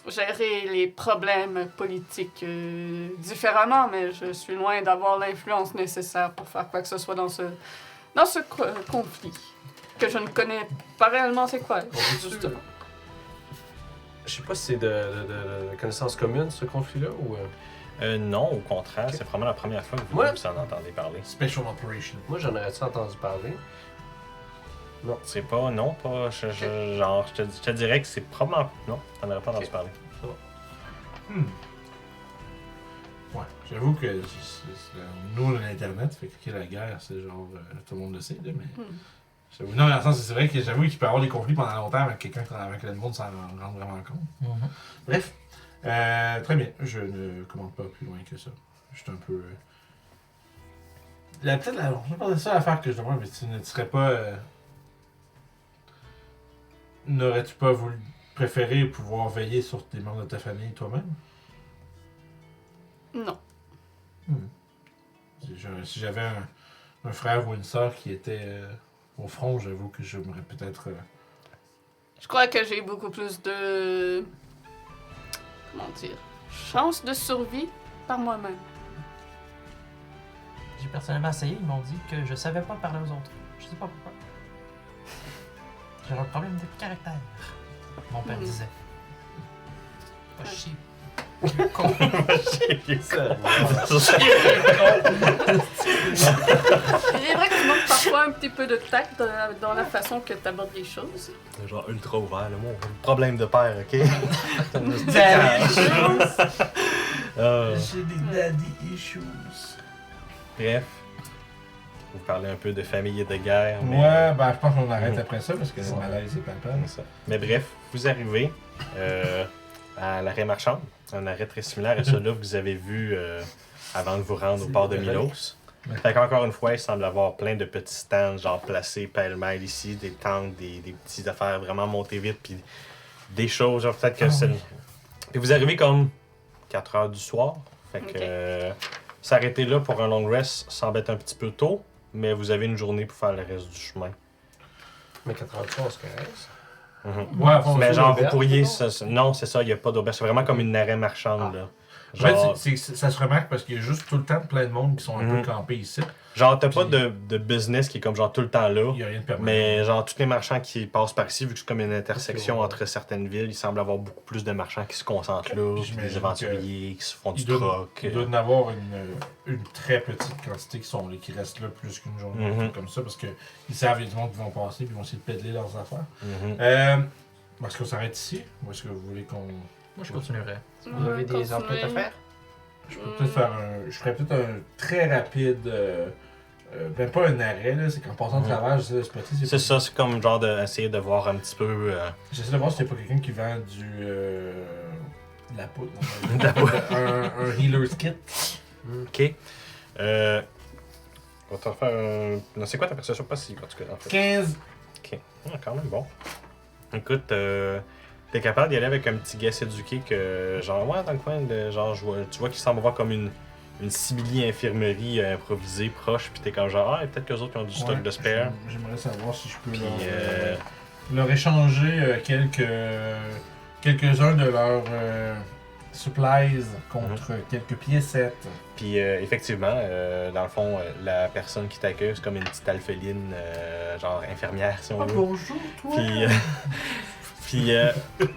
gérer les problèmes politiques différemment, mais je suis loin d'avoir l'influence nécessaire pour faire quoi que ce soit dans ce conflit. Que je ne connais pas réellement c'est quoi, justement. Je sais pas si c'est de connaissance commune, ce conflit-là, ou... Non, au contraire, Ok. c'est vraiment la première fois que vous, Ouais. vous en entendez parler. Special Operation. Moi, j'en aurais-tu entendu parler? C'est pas, non, pas, genre, je te dirais que c'est probablement, non, t'en aurais pas entendu parler. Ouais, j'avoue que nous, on a l'Internet, fait que la guerre, c'est genre, tout le monde le sait, là, mais... J'avoue, non, mais dans le sens, c'est vrai que j'avoue qu'il peut y avoir des conflits pendant longtemps avec quelqu'un avec le monde sans rendre vraiment compte. Bref, très bien, je ne commente pas plus loin que ça. Juste un peu... Peut-être la... Je vais parler de ça l'affaire que je demande, mais tu ne serais pas... N'aurais-tu pas voulu préférer pouvoir veiller sur tes membres de ta famille toi-même? Non. Si j'avais un frère ou une sœur qui était au front, j'avoue que j'aimerais peut-être... Je crois que j'ai beaucoup plus de... Comment dire? Chance de survie par moi-même. J'ai personnellement essayé, ils m'ont dit que je savais pas parler aux autres. Je sais pas pourquoi. J'ai un problème de caractère. Mon père disait. Pas chier. Il est vrai que tu manques parfois un petit peu de tact dans la façon que tu abordes les choses. C'est genre ultra ouvert, là, mon problème de père, ok? J'ai des daddy issues. Bref, vous parlez un peu de famille et de guerre. Mais... Ouais, ben je pense qu'on arrête Mhm. après ça parce que le Ouais. malaise est palpable. C'est ça. Mais bref, vous arrivez à l'arrêt marchand, un arrêt très similaire à celui-là que vous avez vu avant de vous rendre au port de Milos. Ouais. Fait qu'encore une fois, il semble avoir plein de petits stands, genre placés pêle-mêle ici, des tentes, des petites affaires vraiment montées vite, puis des choses, genre peut-être que c'est... Puis vous arrivez comme 4 heures du soir, fait que Ok. s'arrêter là pour un long rest semble être un petit peu tôt, mais vous avez une journée pour faire le reste du chemin. Mais 83, c'est correct. Mhm. Ouais, à fond, Mais c'est genre, vous l'auberge, pourriez... non? Non, c'est ça, il n'y a pas d'auberge. C'est vraiment comme une arrêt marchande, là. En fait, Genre, ça se remarque parce qu'il y a juste tout le temps plein de monde qui sont un Mhm. peu campés ici. genre t'as pas Puis- de business qui est comme genre tout le temps là. Il n'y a rien de permanent. Mais genre, tous les marchands qui passent par ici, vu que c'est comme une intersection Ok, ouais. entre certaines villes, il semble avoir beaucoup plus de marchands qui se concentrent là, puis J'imagine des aventuriers qui se font du il doit, troc. il doit y en avoir une très petite quantité qui sont là, qui restent là plus qu'une journée, Mhm. un truc comme ça, parce qu'ils savent, il y a du monde qui vont passer puis ils vont essayer de pédaler leurs affaires. Mhm. Est-ce qu'on s'arrête ici ou est-ce que vous voulez qu'on. Moi, je continuerai. Vous avez des emplois à faire? Je peux peut-être faire un. Je ferais peut-être un très rapide. Ben pas un arrêt, là, c'est qu'en passant de Mhm. travers, j'essaie de spotter. C'est ça, c'est comme genre d'essayer de voir un petit peu. J'essaie de voir s'il n'y a pas quelqu'un qui vend du. De la poudre. non, De la poudre. un healer's kit. Ok. On va te refaire un. Non, c'est quoi ta perception passive en tout cas? En fait. 15. Ah, quand même bon. Écoute, t'es capable d'y aller avec un petit guess éduqué que, genre, ouais, dans le coin, de, genre, tu vois qu'il semble avoir comme une simili-infirmerie improvisée proche, puis t'es comme genre, ah, peut-être qu'eux autres ils ont du stock Ouais, de spare. J'aimerais savoir si je peux Puis, leur échanger quelques-uns de leurs supplies contre quelques piécettes. Puis effectivement, dans le fond, la personne qui t'accueille, c'est comme une petite alpheline, genre infirmière, si on veut. Bonjour, toi! Puis, puis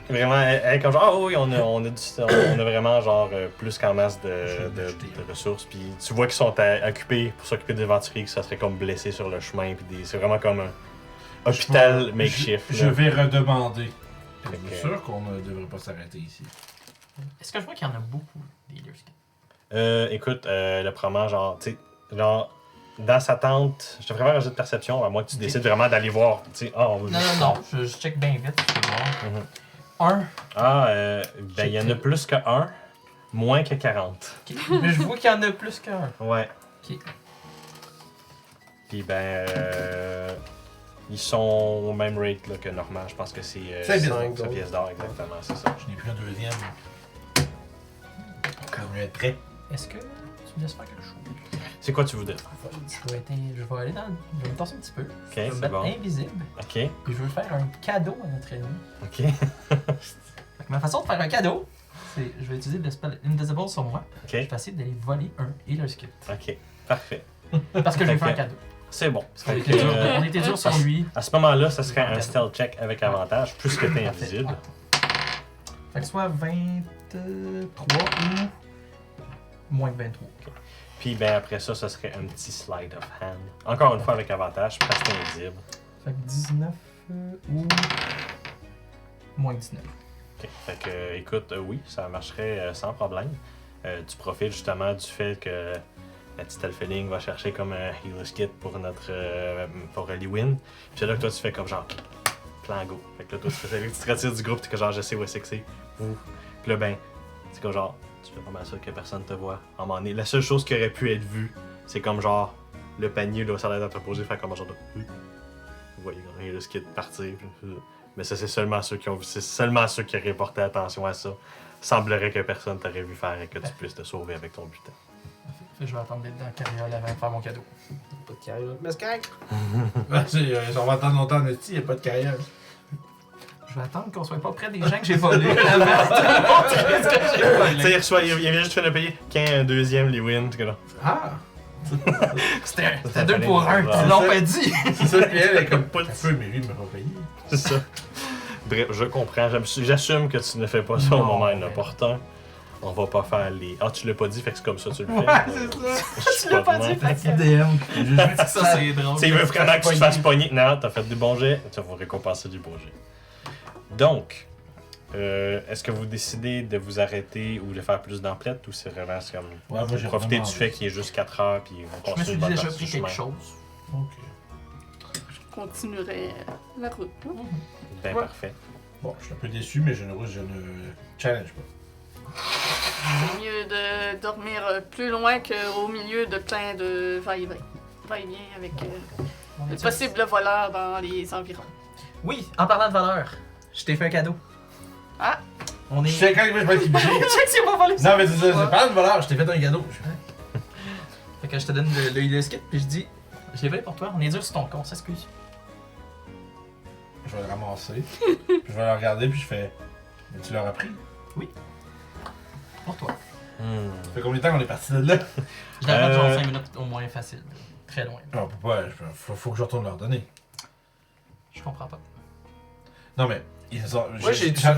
vraiment, elle est comme genre, ah oui, on a vraiment genre plus qu'en masse de ressources. Puis tu vois qu'ils sont occupés pour s'occuper des aventuriers, que ça serait comme blessés sur le chemin. Puis c'est vraiment comme un hôpital makeshift. Je là. vais redemander. Fait Bien que- sûr qu'on ne devrait pas s'arrêter ici. Est-ce que je vois qu'il y en a beaucoup, des healers kits? Écoute, le probablement, genre, tu sais, genre, dans sa tente, je te ferais faire un jeu de perception, à moins que tu décides vraiment d'aller voir, tu sais, on veut Non, juste- non, non, je check bien vite, je peux voir. Mhm. 1. Ah, ben, il y en a plus que 1, moins que 40. Mais je vois qu'il y en a plus qu'un. Ouais. Ok. Puis, ben, ils sont au même rate là, que normal. Je pense que c'est 5 5 pièces d'or, exactement, c'est ça. Je n'ai pris un deuxième. Quand je vais être prêt. Est-ce que tu me laisses faire quelque chose? C'est quoi tu voudrais? Je vais aller dans. Je vais me tasser un petit peu. Ok, Je vais me c'est mettre bon. invisible. Ok, Et je veux faire un cadeau à notre ennemi. ok, Fait que ma façon de faire un cadeau, c'est je vais utiliser le spell Invisible sur moi. Je ok, vais essayer d'aller voler un Healer's Kit. ok. Parfait. Parce que je vais faire un Ok. cadeau. C'est bon. Parce qu'on Fait était que, dur, on était dur sur lui. à ce moment-là, ça serait un stealth check avec avantage, plus que t'es invisible. Fait que soit 23 ou Moins que 23. Puis ben après ça, ce serait un petit slide of hand. Encore une fois avec avantage, presque invisible. Fait que 19 ou. Moins que 19. Ok. Fait que, écoute, oui, ça marcherait sans problème. Tu profites justement du fait que la petite Elfeling va chercher comme un healer's kit pour pour Lewin. Puis c'est là que toi tu fais comme genre plan go. Fait que là toi tu te retires du groupe, t'es que genre je sais où c'est que c'est. Vous. Puis là ben, c'est comme genre tu fais pas mal ça que personne te voit à un moment donné. La seule chose qui aurait pu être vue, c'est comme genre le panier là, ça a l'air d'entreposer, faire comme genre de oui. Vous voyez comme un healer's kit partir. Mais ça c'est seulement ceux qui ont vu, c'est seulement ceux qui auraient porté attention à ça. Semblerait que personne t'aurait vu faire et que tu puisses te sauver avec ton butin. Fait que je vais attendre d'être dans la carriole avant de faire mon cadeau. Pas de carrière. Mais c'est correct. On va attendre longtemps, mais il n'y a pas de carrière. Je vais attendre qu'on soit pas près des gens que j'ai volés avant de montrer ce que j'ai volé. Tu sais, il vient juste de payer qu'un deuxième Lewin. Ah! C'était 2 pour 1, ils l'ont pas dit. C'est ça, puis elle est comme pas de feu, mais lui, il m'a pas payé. C'est ça. Bref, je comprends. J'assume que tu ne fais pas ça au Non, moment mais- inopportun. On va pas faire les. Ah, tu l'as pas dit, fait que c'est comme ça, tu le fais. Ouais, c'est ça. Tu l'as pas dit, fait que DM. ça c'est drôle. Tu sais, il veut vraiment que tu te fasses pogner. Non, t'as fait du bon jet. Tu vas récompenser du bon jet. Donc, est-ce que vous décidez de vous arrêter ou de faire plus d'emplettes ou c'est vraiment comme. Ouais, moi, j'ai profiter vraiment du fait qu'il est juste 4 heures puis vous Je me continuez suis une bonne déjà partie pris du quelque chemin. chose. Ok. Je continuerai la route. hein. Ben Ouais. parfait. Bon, je suis un peu déçu, mais je ne challenge pas. C'est mieux de dormir plus loin qu'au milieu de plein de va-et-vient. Va-et-vient avec On de est possibles voleurs dans les environs. Oui, en parlant de valeur, je t'ai fait un cadeau. Ah! On est. Je sais quand il va être obligé. Check si on va voler ça. Non, mais c'est ça, c'est pas de voleur, je t'ai fait un cadeau. Fait que je te donne le healer's kit, puis je dis, j'ai volé pour toi, on est dur sur ton compte, ça s'excuse. Je vais le ramasser, puis je vais le regarder, puis je fais. Mais tu l'auras pris? Pour toi. Ça fait combien de temps qu'on est parti de là? Je l'avais genre 5 minutes au moins facile. Très loin. Non, pourquoi? Faut que je retourne leur donner. Je comprends pas. Non, mais. Ils ont, Moi, j'ai déjà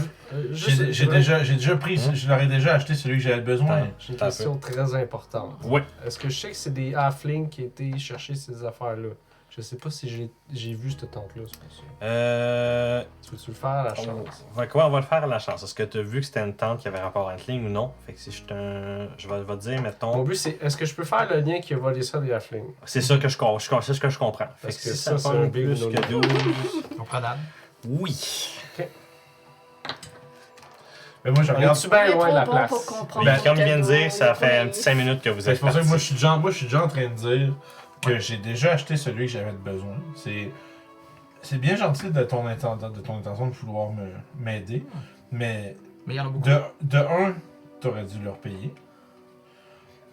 pris, je leur ai déjà acheté celui que j'avais besoin. J'ai une T'as question très importante. Ouais. Est-ce que je sais que c'est des halflings qui étaient chercher ces affaires-là? Je sais pas si j'ai vu cette tente-là, c'est pour ça. Tu veux-tu le faire à la chance? On va le faire à la chance. Est-ce que tu as vu que c'était une tente qui avait rapport à Huntling ou non? Fait que si je vais te dire, Mon mettons. but, c'est est-ce que je peux faire le lien qui a volé ça des halflings? C'est ça que c'est ce que je comprends. Fait Parce que que si ça, ça c'est pogne un big plus que no-no. 12. Comprenable. Oui. Mais moi, je On regarde. est-tu bien Il est loin de la trop bon place? pour comprendre. Ben, ton comme il vient de cadeau, dire, ça il est fait un pas petit 5 minutes que vous C'est êtes pour ça que partis. moi, je suis déjà en train de dire que j'ai déjà acheté celui que j'avais besoin. C'est bien gentil de ton intention de vouloir m'aider, mais Mais il y en a beaucoup. de un, t'aurais dû leur payer.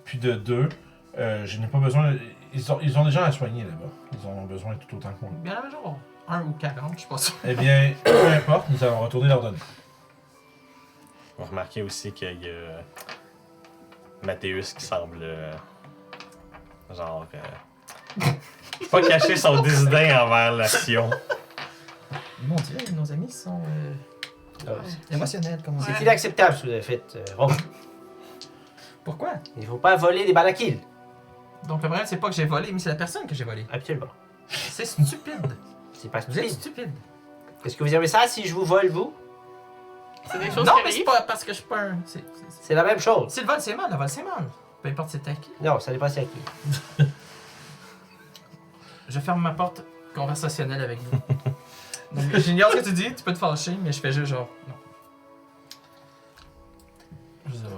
Puis de deux, je n'ai pas besoin. Ils ont des gens à soigner là-bas. Ils en ont besoin tout autant que moi. Il y en avait genre 1 ou 40, je suis pas sûr. Eh bien, peu importe, nous allons retourner leur donner. Vous remarquez aussi qu'il y a Mathéus qui semble genre pas cacher son dédain envers l'action. Mon dieu, nos amis sont émotionnels comme on dit. C'est inacceptable ce que vous avez fait, Rome. Pourquoi? Il faut pas voler des balakilles. Donc le problème, c'est pas que j'ai volé, mais c'est la personne que j'ai volé. Absolument. C'est stupide. C'est pas Vous êtes stupide. stupide. Est-ce que vous aimez ça si je vous vole, vous? C'est des choses Non, qui mais c'est arrivent. pas parce que je suis pas un. C'est la même chose. C'est le vol, c'est mal, le vol, c'est mal. Peu importe c'est à qui. Non, ça dépend c'est à qui. Je ferme ma porte conversationnelle avec vous. Donc, j'ignore ce que tu dis, tu peux te fâcher, mais je fais juste genre. Non.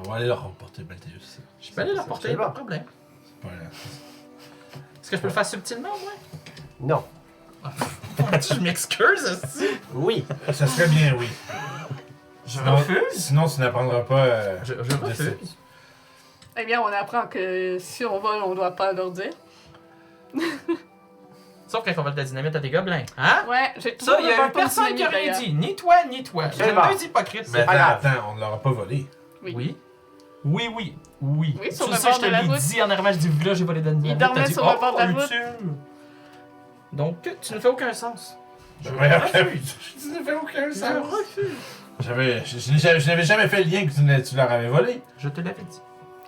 On va aller leur remporter Malthéus. Je peux aller la porter, c'est pas bon. de problème. C'est pas là. Est-ce que je peux le faire subtilement, ouais? Non. Je m'excuse, aussi. Oui. Ça serait bien, oui. Je Sinon- refuse. Sinon, tu n'apprendras pas. Je refuse. Eh bien, on apprend que si on vole, on doit pas leur dire. Sauf quand on vole de la dynamite à des gobelins. Hein? Ouais, j'ai Ça, toujours il y a peur eu pour personne une qui a amie, rien d'ailleurs. dit. Ni toi, ni toi. Vous êtes Absolument. deux hypocrites. Mais pas grave. attends, on ne l'aura pas volé. Oui. Oui. Oui, oui, oui. Oui, sur Tu le sais, bord je te de la l'ai route. dit en arrivant, je dis, là, j'ai volé de la dynamite. dormait T'as dit, sur le bord de la route. utile. Donc, tu ne fais aucun sens. Je Mais refuse. Je ne fais aucun Je sens. refuse. Je n'avais jamais fait le lien que tu leur avais volé. Je te l'avais dit.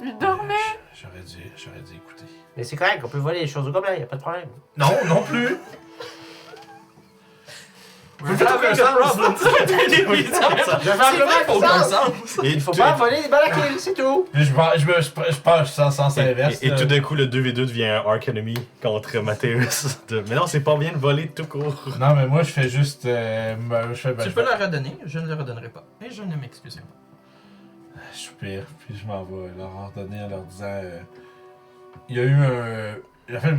Il dormait. J'aurais dû écouter. Mais c'est correct, on peut voler les choses au gobelin, y a pas de problème. Non, non plus! Faut faire aucun sens! Je vais faire aucun sens! Et Il faut pas voler les balles à kill, c'est tout! Puis je passe sens inverse. Et tout d'un coup, le 2v2 devient un Arc Enemy contre Mathéus. Mais non, c'est pas bien de voler tout court. Non, mais moi, je fais juste. Tu peux leur redonner, je ne le redonnerai pas. Et je ne m'excuserai pas. Je suis pire, puis je m'en vais leur ordonner en leur disant. Il y a eu un. En fait,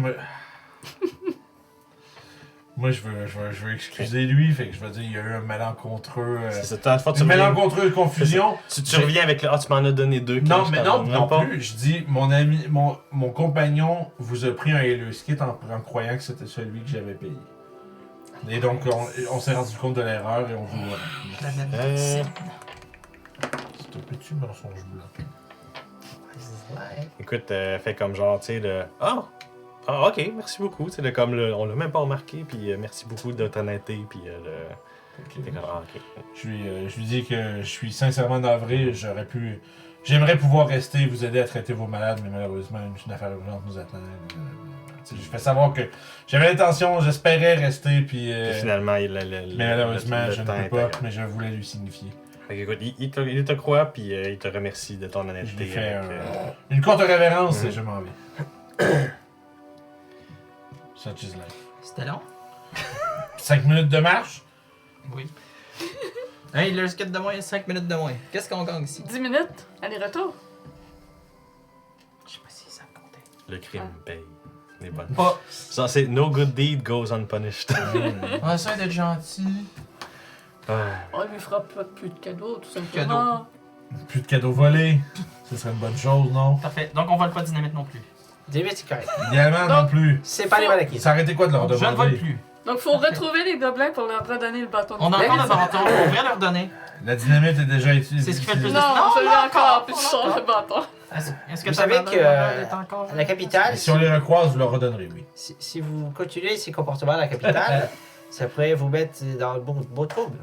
moi, je veux excuser lui, fait que je veux dire, il y a eu un malencontreux. C'est ça, tu Une malencontreuse confusion. Tu reviens avec le. Ah, tu m'en as donné 2. Non, mais non plus. Je dis, mon ami, mon compagnon vous a pris un Healers Kit en croyant que c'était celui que j'avais payé. Et donc, on s'est rendu compte de l'erreur et on vous. Euh... C'est un petit mensonge blanc. Écoute, fait comme genre, tu sais, le. Ah, ok, merci beaucoup. Tu sais, comme on l'a même pas remarqué, puis merci beaucoup de votre honnêteté, puis Ok. t'es comme, ok. Je lui dis que je suis sincèrement navré. J'aimerais pouvoir rester et vous aider à traiter vos malades, mais malheureusement, une affaire urgente nous attend. Je fais savoir que j'avais l'intention, j'espérais rester, puis. Puis finalement, mais malheureusement, je ne temps peux est pas, mais je voulais lui signifier. Fait que, écoute, il te croit, puis il te remercie de ton Je lui honnêteté. fais avec, une courte révérence et je m'en vais. Such is life. C'était long? 5 minutes de marche? Oui. Hey, le skate de moins, 5 minutes de moins. Qu'est-ce qu'on gagne ici? 10 minutes, aller-retour. Je sais pas si ça me comptait. Le crime paye. Les bonnes. Pas. Ça, c'est no good deed goes unpunished. On essaie d'être gentil. On lui fera pas plus de cadeaux, tout simplement. Plus de cadeaux volés. Ce serait une bonne chose, non? Parfait. Donc on vole pas de dynamite non plus. Dynamite, c'est correct. Idéalement, non plus. C'est pas les balles à kill. Ça arrêtait quoi de leur Je ne vole demander? plus. Donc, faut retrouver les gobelins pour leur redonner le bâton de On a flèche. encore le bâton. On devrait leur donner. La dynamite est déjà utilisée. C'est ce qui fait le plus de- Non, Non, je l'ai non, encore, non, puis non, je sors non. le bâton. Est-ce que Vous ta savez valeur que est encore... à la capitale, Si on les recroise, vous leur redonnerez, oui. si vous continuez ces comportements à la capitale, ça pourrait vous mettre dans le beau trouble.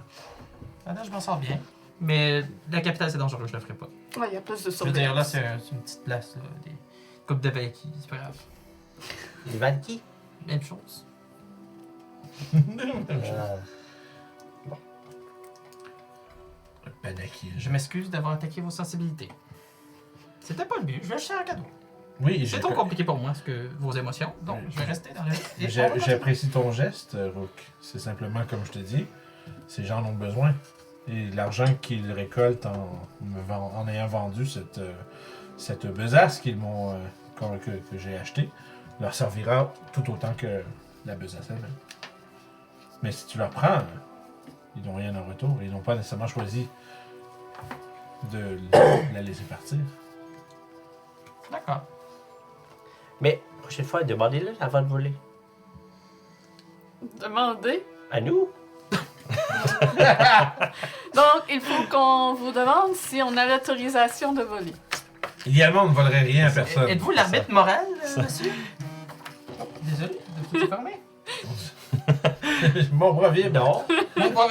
Ah, là, je m'en sors bien. Mais la capitale, c'est dangereux, je le ferai pas. Ouais, il y a plus de Je veux dire, là, surveillance. c'est une petite place, là, des coupes de Valaki, c'est pas grave. Les Valky. Même chose. Panaki. Je m'excuse d'avoir attaqué vos sensibilités. C'était pas le but, je vais acheter un cadeau. Oui, C'est trop compliqué pour moi, vos émotions, donc je vais rester dans le... Et on va continuer. J'apprécie ton geste, Rook. C'est simplement comme je te dis, ces gens en ont besoin. Et l'argent qu'ils récoltent en ayant vendu cette besace qu'ils m'ont que j'ai achetée leur servira tout autant que la besace elle-même. Mais si tu leur prends, ils n'ont rien en retour. Ils n'ont pas nécessairement choisi de la laisser partir. D'accord. Mais, prochaine fois, demandez-le avant de voler. Demandez. À nous? Donc, il faut qu'on vous demande si on a l'autorisation de voler. Idéalement, on ne volerait rien à personne. Êtes-vous l'arbitre moral, monsieur? Désolé, de tout fermer. Mon bras vibre. Non. Mon pauvre...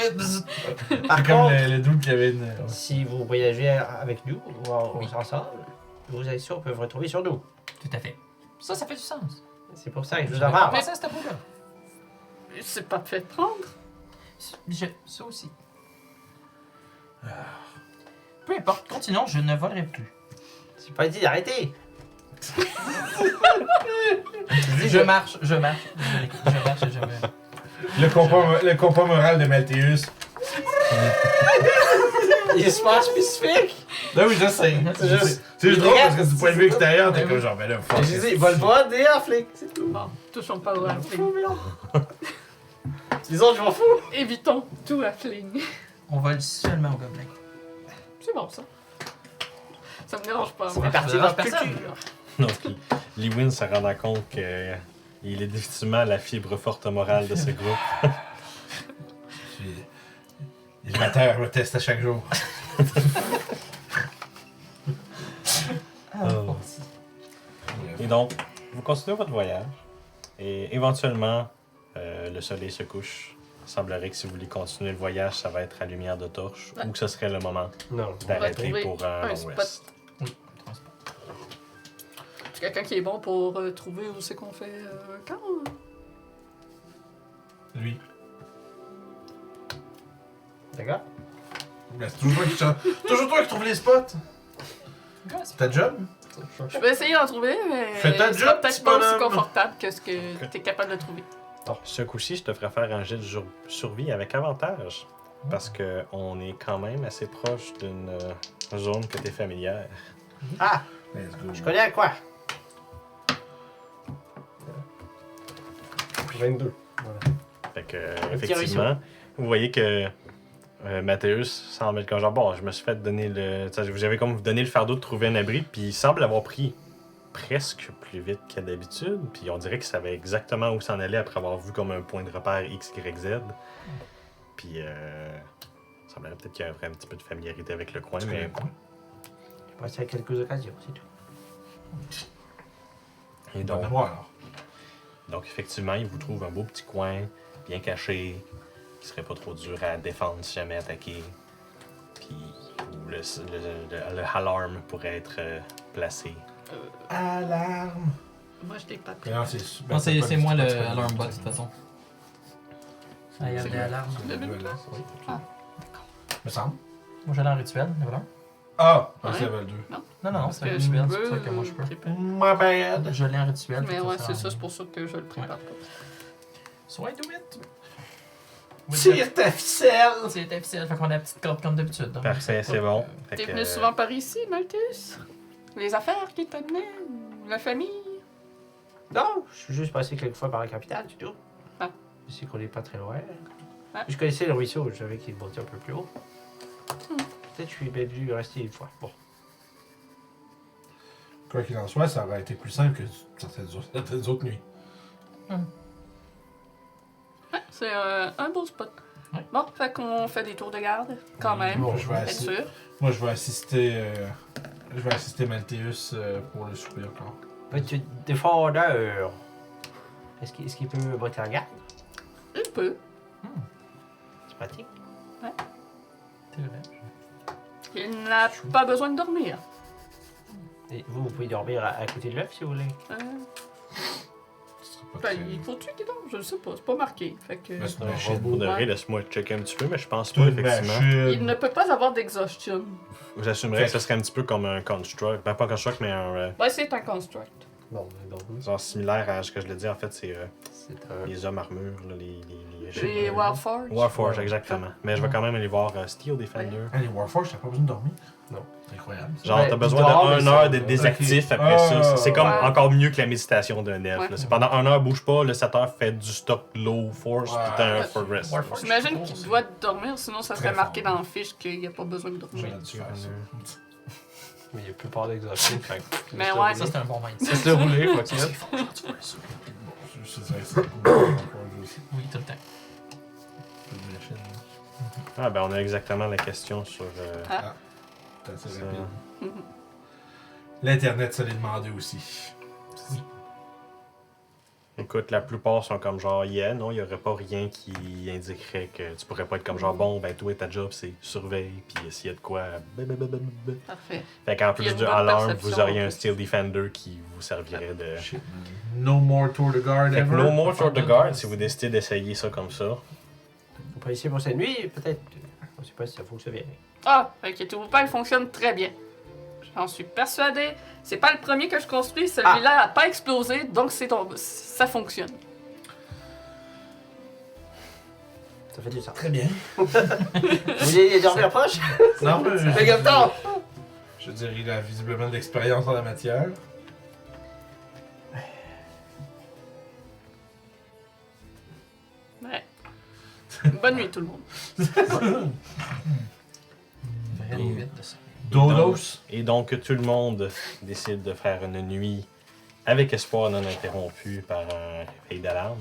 Par C'est comme contre, le doute qui avait une. si vous voyagez avec nous, ou Oui. ensemble, vos actions peuvent retrouver sur nous. Tout à fait. Ça fait du sens. C'est pour ça que je vous en parle. Mais ça, c'était pour là. C'est pas fait prendre. Ça aussi. Peu importe, continuons, je ne volerai plus. C'est pas dit d'arrêter. Je marche. Je marche et je me... Le compas moral de Malthéus. Il est super spécifique. Là oui, je sais. C'est juste- C'est juste drôle parce que Regarde, du point de vue extérieur, t'es c'est- comme genre, ben là, fuck. Je dis, vole pas des flics, c'est tout. Bon, touchons pas au halfling. Les autres, je m'en fous. Évitons tout halfling. On vole seulement au gobelin. C'est bon, ça. Ça me dérange pas, Ça moi. fait partie de dérange notre personne. culture. Donc, Lewin se rendant compte que il est définitivement la fibre forte morale de ce groupe. Les amateurs le testent à chaque jour. Oh. Et donc, vous continuez votre voyage. Et éventuellement, le soleil se couche. Il semblerait que si vous voulez continuer le voyage, ça va être à lumière de torche. Ouais. Ou que ce serait le moment Non. d'arrêter trouver pour un un long spot. rest. Oui, transport. quelqu'un qui est bon pour trouver où c'est qu'on fait quand? Lui. D'accord? Mais c'est toujours toi qui trouve les spots. Gars, c'est Ta job? Je vais essayer d'en trouver, mais Fais ta ce job, sera petit peut-être pas aussi bonhomme. confortable que ce que t'es capable de trouver. Ce coup-ci, je te ferai faire un jet de survie avec avantage. Parce que on est quand même assez proche d'une zone que t'es familière. Ah! Let's go. Je connais à quoi? 22. Fait que, petit effectivement, vous voyez que Mathéus semble être comme genre, bon, je me suis fait donner le. Tu sais, vous avez comme donné le fardeau de trouver un abri, puis il semble avoir pris presque plus vite que d'habitude, puis on dirait qu'il savait exactement où s'en aller après avoir vu comme un point de repère X, Y, Z. Puis, il semblerait peut-être qu'il y a un petit peu de familiarité avec le coin, Tu mais. connais quoi? J'ai passé à quelques occasions, c'est tout. Et Bonne donc, mémoire, alors. donc, effectivement, il vous trouve un beau petit coin, bien caché, qui serait pas trop dur à défendre si jamais attaqué. Puis, où le alarme pourrait être placé. Alarme! Moi, je l'ai pas pris. Mais non, c'est Non, c'est pas moi le c'est pas alarm bot de toute façon. Ah, il y a C'est des alarmes. C'est le level, là. Ah. Me semble. Moi j'ai l'air rituel, level 1. Ah! Ouais. C'est level 2. Non, Parce c'est que un je rituel, c'est pour peux ça que moi je peux. préparer. My bad! Je l'ai en rituel. Mais fait que ouais, ça c'est sert ça, à c'est pour ça que je le prépare pas. So I do it! Tire ta ficelle! C'est officiel, fait qu'on a la petite corde comme d'habitude. donc Parfait, c'est bon. Fait T'es que, venu souvent par ici, Malthus? Les affaires qui t'amenaient? La famille? Non, je suis juste passé quelques fois par la capitale, c'est tout. Ah. Je sais qu'on est pas très loin. Ah. Je connaissais le ruisseau, je savais qu'il montait un peu plus haut. Peut-être que je suis bien dû rester une fois. Bon. Quoi qu'il en soit, ça aurait été plus simple que certaines autres nuits. Ouais, c'est un beau spot. Ouais. Bon, fait qu'on fait des tours de garde, quand même. Bon, je vais Être sûr. Moi, je vais assister Malthéus pour le souper encore. Petit défendeur. Est-ce qu'il peut me botter en garde? Il peut. C'est pratique. T'es vrai. Il n'a pas besoin de dormir. Et vous pouvez dormir à côté de l'œuf si vous voulez. Ce serait pas Ben, très- il faut-tu qu'il dorme? Je ne sais pas, c'est pas marqué. Fait que... Mais c'est un une machine. robot de Ouais. vrai, laisse-moi checker un petit peu, mais je pense C'est pas, une effectivement. Il ne peut pas avoir d'exhaustion. J'assumerais que ce serait un petit peu comme un construct. Ben, pas un construct, mais un. Ouais, c'est un construct. Bon, on est dormi. Genre similaire à ce que je le dis, en fait, c'est C'est un. les hommes armures, là, les Les Wildforge. Warforge, exactement. Mais je vais quand même aller voir Steel Defender. Ah, les Warforges, t'as pas besoin de dormir? Non. C'est incroyable. Genre, Ouais, t'as ils besoin dorment, de mais 1 heure ça- d'être désactif Ok. après ça. C'est comme Ouais. encore mieux que la méditation d'un elfe. Ouais. là. C'est pendant 1 heure, bouge pas, le 7 heures fait du stock low force, Ouais. puis t'as un Ouais. full rest. Warforge. J'imagine qu'il doit dormir, sinon ça serait Très marqué fort. dans la fiche qu'il n'y a pas besoin de dormir. J'aurais dû faire ça. Mais il n'y a plus peur d'exhaustion. Fait que Mais laisse-le ouais. rouler. Ça c'est un bon mindset. Laisse-le rouler, quoi qu'il y a. Je sais que c'est cool. Warforges aussi. Oui, tout le temps. Pas de machine. Ah, ben on a exactement la question sur. Ah. C'est assez ça. rapide. Mhm. L'Internet se l'est demandé aussi. Écoute, la plupart sont comme genre, yeah, non, il n'y aurait pas rien qui indiquerait que tu pourrais pas être comme genre, bon, ben toi, ta job, c'est surveille, puis s'il y a de quoi. Parfait. Fait qu'en Puis il y a plus une de bonne alarme, perception, vous auriez en un plus. Steel Defender qui vous servirait de. Shit, man. No more tour de garde Fait que ever. no more tour de garde si vous décidez d'essayer ça comme ça. Vous pouvez essayer pour cette nuit, peut-être. Je sais pas si ça fonctionne bien. Ah, inquiétez-vous pas, il fonctionne très bien. J'en suis persuadée. C'est pas le premier que je construis, celui-là n'a pas explosé, donc ça fonctionne. Ça fait du sens. Très bien. Vous voulez dormir proche? Non, mais Fais comme ça! je dirais qu'il a visiblement de l'expérience en la matière. Ouais. Bonne nuit tout le monde. Vraiment vite de ça. Dodos. Et donc, tout le monde décide de faire une nuit avec espoir non interrompu par un réveil d'alarme.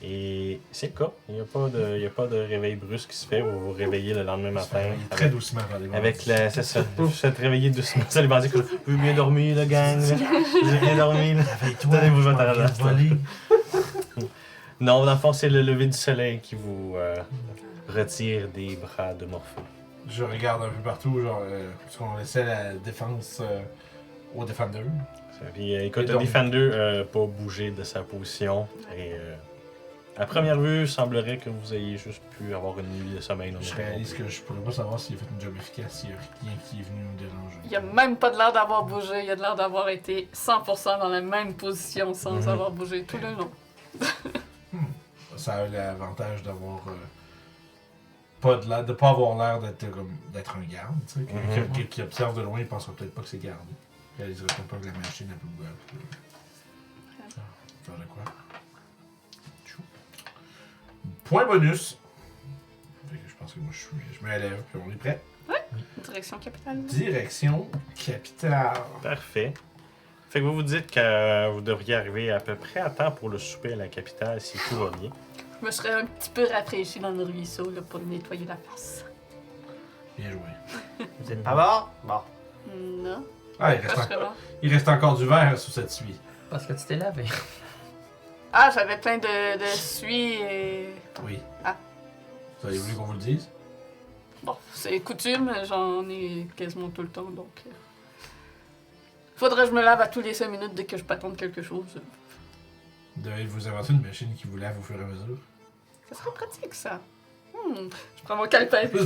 Et c'est le cas. Il n'y a pas de réveil brusque qui se fait. Vous vous réveillez le lendemain matin. Très doucement par les Avec la. C'est ça. Vous êtes réveillé doucement. Ça les bandits que vous avez bien dormi, la gang. Là. Vous avez bien dormi. Là. Donnez-vous votre arrête. Non, dans le fond, c'est le lever du soleil qui vous retire des bras de Morphée. Je regarde un peu partout, genre, parce qu'on laissait la défense au Defender. Puis, écoute, Et le donc- Defender pas bougé de sa position. Et à première vue, il semblerait que vous ayez juste pu avoir une nuit de sommeil non Je réalise que je pourrais pas savoir s'il a fait une job efficace, s'il y a rien qui est venu me déranger. Il a même pas de l'air d'avoir bougé, il a de l'air d'avoir été 100% dans la même position sans Mhm. avoir bougé tout le long. Ça a l'avantage d'avoir pas de l'air, de pas avoir l'air d'être un garde, tu sais. Quelqu'un qui observe de loin, il pensera peut-être pas que c'est garde. Il réaliserait peut-être pas que la machine a plus ouverte. Faire de quoi? Tchou. Point bonus. Fait que je pense que moi je me lève, puis on est prêt. Direction capitale. Direction capitale. Parfait. Fait que vous vous dites que vous devriez arriver à peu près à temps pour le souper à la capitale si tout va bien. Je me serais un petit peu rafraîchi dans le ruisseau là, pour nettoyer la face. Bien joué. Vous êtes pas mort? Bon. Non, Ah, pas vraiment. il reste encore du verre sous cette suie. Parce que tu t'es lavé. Ah, j'avais plein de suie et... Oui. Ah. Vous avez voulu qu'on vous le dise? Bon, c'est coutume, j'en ai quasiment tout le temps, donc... Faudrait que je me lave à tous les 5 minutes dès que je patente quelque chose. Vous devez vous inventer une machine qui vous lave au fur et à mesure. Ça serait pratique, ça. Je prends mon calepin. puis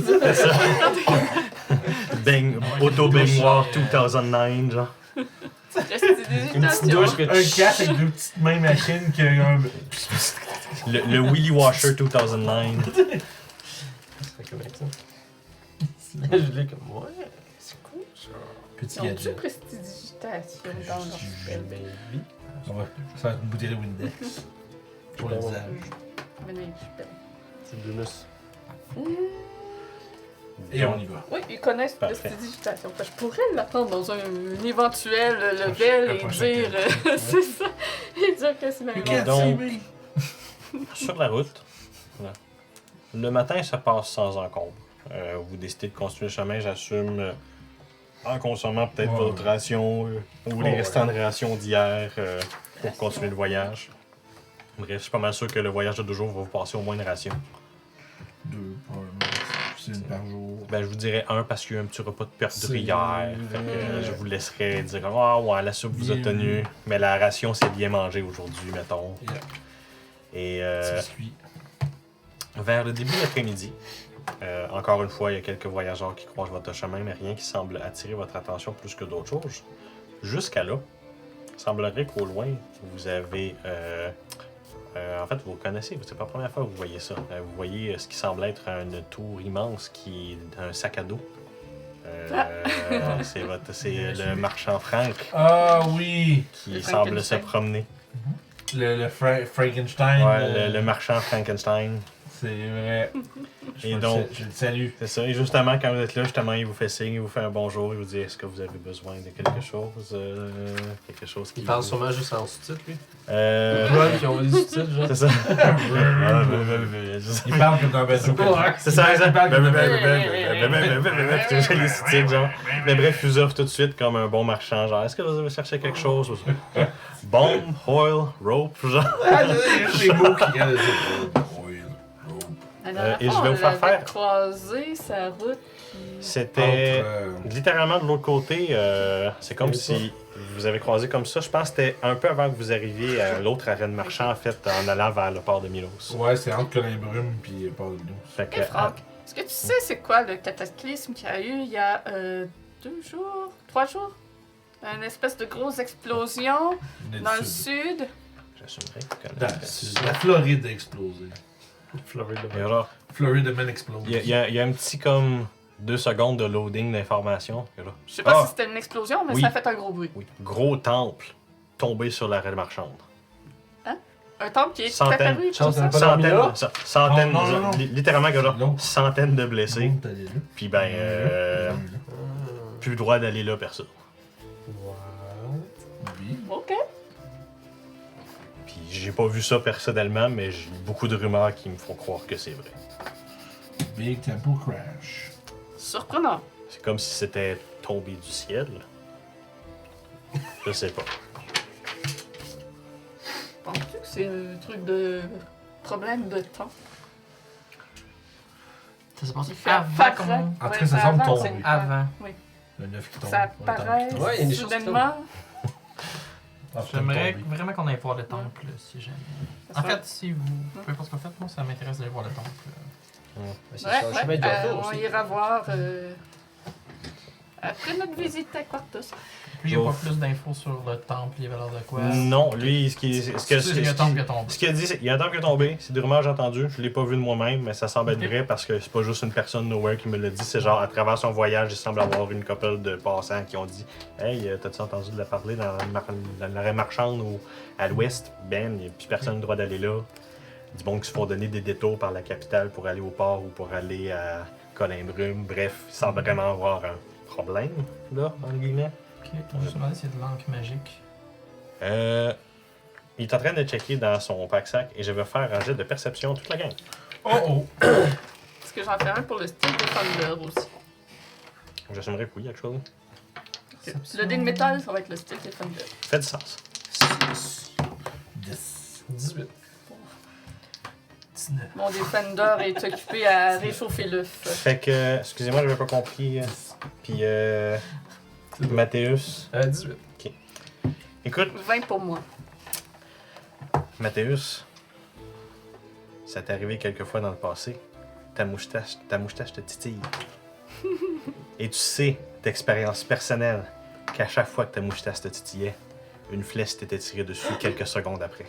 Bang, auto-baignoire 2009, genre. Une petite douche que Un casque avec deux petites mains machines qui a un... Le Willy Washer 2009. C'est comme ça. Je l'ai comme, ouais, c'est cool ça. Petit Ils ont-tu gadget. prestidigitation dans leur spell? Baby. Ça va être une bouteille de Windex. Pour le visage. Mais non, spell. C'est Dunus. Et on y va. Oui, ils connaissent Parfait. prestidigitation. Fait que je pourrais l'attendre dans un éventuel level un et prochain dire... c'est ça. Et dire que c'est ma can't merde. donc- Sur la route, voilà. Le matin se passe sans encombre. Vous décidez de continuer le chemin, j'assume, en consommant peut-être Ouais, votre ouais. ration ou les restants de ration d'hier pour continuer le voyage. Bref, je suis pas mal sûr que le voyage de 2 jours va vous passer au moins une ration. 2, probablement. C'est une par jour. Ben, je vous dirais 1 parce qu'il y a eu un petit repas de perdre C'est hier. Fait que je vous laisserai dire ah ouais, la soupe vous a Bien tenu, vu. mais la ration c'est bien mangé aujourd'hui, mettons. Yeah. Et Petit biscuit. vers le début de l'après-midi, encore une fois, il y a quelques voyageurs qui croisent votre chemin, mais rien qui semble attirer votre attention plus que d'autres choses. Jusqu'à là, il semblerait qu'au loin, vous avez... en fait, vous connaissez, c'est pas la première fois que vous voyez ça. Vous voyez ce qui semble être une tour immense qui est un sac à dos. C'est le marchand Frank Ah oui! qui Le semble se Frankenstein. promener. Le Frankenstein. Ouais, le marchand Frankenstein. C'est vrai. Et donc, Je le salue. c'est ça. Et justement, quand vous êtes là, justement, il vous fait signe, il vous fait un bonjour, il vous dit est-ce que vous avez besoin de quelque chose quelque chose qui. Il parle vous- sûrement juste en sous-titres, lui. Euh. Ron qui ont des sous-titres, genre. C'est ça. Il parle comme dans Benzo. C'est ça, Il parle comme dans C'est les styles, genre. Mais bref, il vous offre tout de suite comme un bon marchand, genre, est-ce que vous avez cherché quelque chose? Bombe, oil, rope, genre. C'est mots qui viennent de dire. Et je vais vous faire faire- croiser sa route. Puis... C'était Entre, littéralement de l'autre côté, c'est comme si vous avez croisé comme ça. Je pense que c'était un peu avant que vous arriviez à l'autre arène marchand, en fait, en allant vers le port de Milos. ouais, c'est entre Colin-Brume et Port-de-Minos. Fait que, Hey Franck, est-ce que tu sais c'est quoi le cataclysme qu'il y a eu il y a 2 jours, 3 jours? Une espèce de grosse explosion dans le sud. j'assumerais que La Floride a explosé. Floride. Et genre, Floride Man explose. il y a un petit comme 2 secondes de loading d'informations. Et là, Je sais pas Ah! si c'était une explosion, mais Oui. ça a fait un gros bruit. oui, gros temple tombé sur l'arène marchande. Un temple qui est Centaines. apparu, tout Chance, ça. on a pas dormi là? Centaines, Non, non, non. littéralement, là, Non. centaines de blessés. T'es allé là. Puis ben, plus le droit d'aller là, personne. Oui. Ok. Puis j'ai pas vu ça personnellement, mais j'ai beaucoup de rumeurs qui me font croire que c'est vrai. Big Temple Crash. Surprenant. C'est comme si c'était tombé du ciel. Je sais pas. Penses-tu que c'est un truc de problème de temps? Ça s'est passé Il fait avant pas qu'on... vrai. En tout Ouais, cas, ça c'est semble avant, tomber. c'est Avant. Oui. Un œuf qui tombe. Ça un temple apparaît qui tombe. Ouais, il y a des choses qui soudainement. Ah, c'est J'aimerais tombé. vraiment qu'on aille voir le temple, si jamais. Ça En sera- fait, si vous. Peu importe ce que vous faites, moi, ça m'intéresse d'aller voir le temple. C'est Ouais, sur le ouais, chemin du retour on aussi. ira voir après notre visite à Quartus. Lui, il n'y a Oh. pas plus d'infos sur le temple, il avait l'air de quoi. Non, lui, ce qu'il Il y a un temple qui a tombé. ce qu'il a dit, c'est qu'il y a un temple qui est tombé. C'est des rumeurs que j'ai entendues. Je l'ai pas vu de moi-même, mais ça semble être Ok. vrai parce que c'est pas juste une personne nowhere qui me l'a dit. C'est genre, à travers son voyage, il semble avoir une couple de passants qui ont dit Hey, t'as-tu entendu de la parler dans l'arrêt marchande ou à l'ouest? Ben, il n'y a plus personne le droit d'aller là. Du bon qui se font donner des détours par la capitale pour aller au port ou pour aller à Colimbrume. Bref, il semble vraiment avoir un problème, là, entre guillemets. Ok, je me demandais si c'est de l'encre magique. Il est en train de checker dans son pack-sac et je vais faire un jet de perception toute la gang. Oh oh! Est-ce que j'en fais un pour le style de Thunder aussi? J'assumerai que oui, quelque chose. Le dé de métal, ça va être le style de Thunder. Fait du sens. 10. 18. 19. Mon dé Thunder est occupé à réchauffer le feu. Fait que, excusez-moi, j'avais pas compris. Puis, Mathéus. 18. Écoute, 20 pour moi. Mathéus, ça t'est arrivé quelques fois dans le passé. Ta moustache te titille. Et tu sais, d'expérience personnelle, qu'à chaque fois que ta moustache te titillait, une flèche t'était tirée dessus quelques secondes après.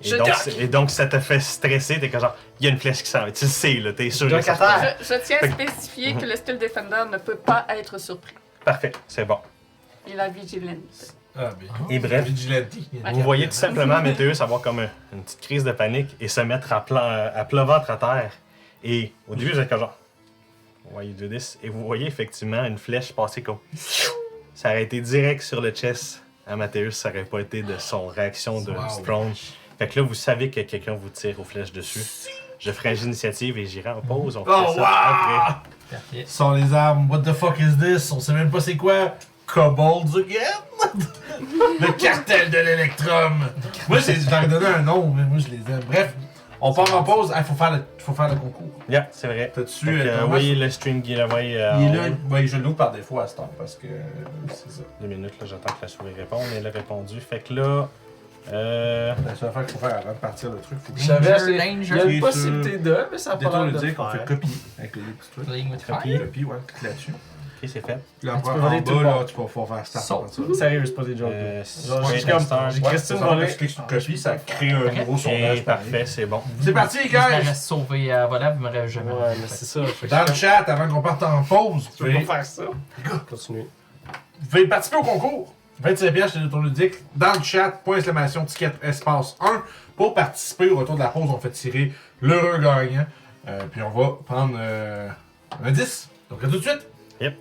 Je Et donc, ça te fait stresser, t'es comme genre, il y a une flèche qui s'en va. Tu le sais, là, t'es sûr. Donc, que ça se attends. passe. Je tiens Fait à que- spécifier que le style Defender ne peut pas être surpris. Parfait, c'est bon. Et la vigilance. Ah, bien. Et bref, Vigilante. vous voyez tout simplement Météus avoir comme une petite crise de panique et se mettre à plat ventre à terre. Et au début, vous êtes comme genre, why you do this? Et vous voyez effectivement une flèche passer comme. Ça aurait été direct sur le chest à Mathéus, ça aurait pas été de son réaction de Wow. Strong. Fait que là, vous savez que quelqu'un vous tire aux flèches dessus. Je ferai l'initiative et j'irai en pause. On fait Oh, ça après. wow! Parfait. Sans les armes, what the fuck is this? On sait même pas c'est quoi. Kobolds again? Le cartel de l'Electrum! Moi, je leur ai donné un nom, mais moi je les aime. Bref, on part en pause. Il faut faire le concours. Yeah, c'est vrai. T'as-tu. Fait que, Thomas? oui, le stream giveaway. Il est là. Ouais, je l'ouvre par défaut à ce temps parce que c'est ça. 2 minutes, là, j'attends que la souris réponde. Elle a répondu. Fait que là. La seule affaire qu'il faut faire avant de partir le truc, faut que J'avais acheté. Danger. Il y a une possibilité de, mais ça a pas Détour l'air le de dire qu'on faire. fait copier avec les petits trucs. Playing with Copie. fire. Copie, ouais, clique là-dessus. Ok, c'est fait. Puis là, Tu après, peux en voler tout bas, le là, monde. tu vas pouvoir faire start. Sauf. à partir de ça. Sérieux, c'est pas des jokes. Genre, ouais, j'ai comme. Star. J'ai Ouais, Christine c'est ça, volé. tu cliques sur copie, ça crée un nouveau sondage. Ok, parfait, c'est bon. C'est parti, les Je me gars! reste sauvé à voler, vous m'aurez jamais Ouais, rendu, mais fait c'est ça. fait que Dans le je- chat, avant qu'on parte en pause, Tu peux pas faire ça. Continue. vous pouvez participer au concours. 25 pièces chez le tour ludique. Dans le chat, point exclamation, ticket, espace 1. Pour participer au retour de la pause, on fait tirer l'heureux gagnant. Puis on va prendre un 10. Donc à tout de suite. Yep.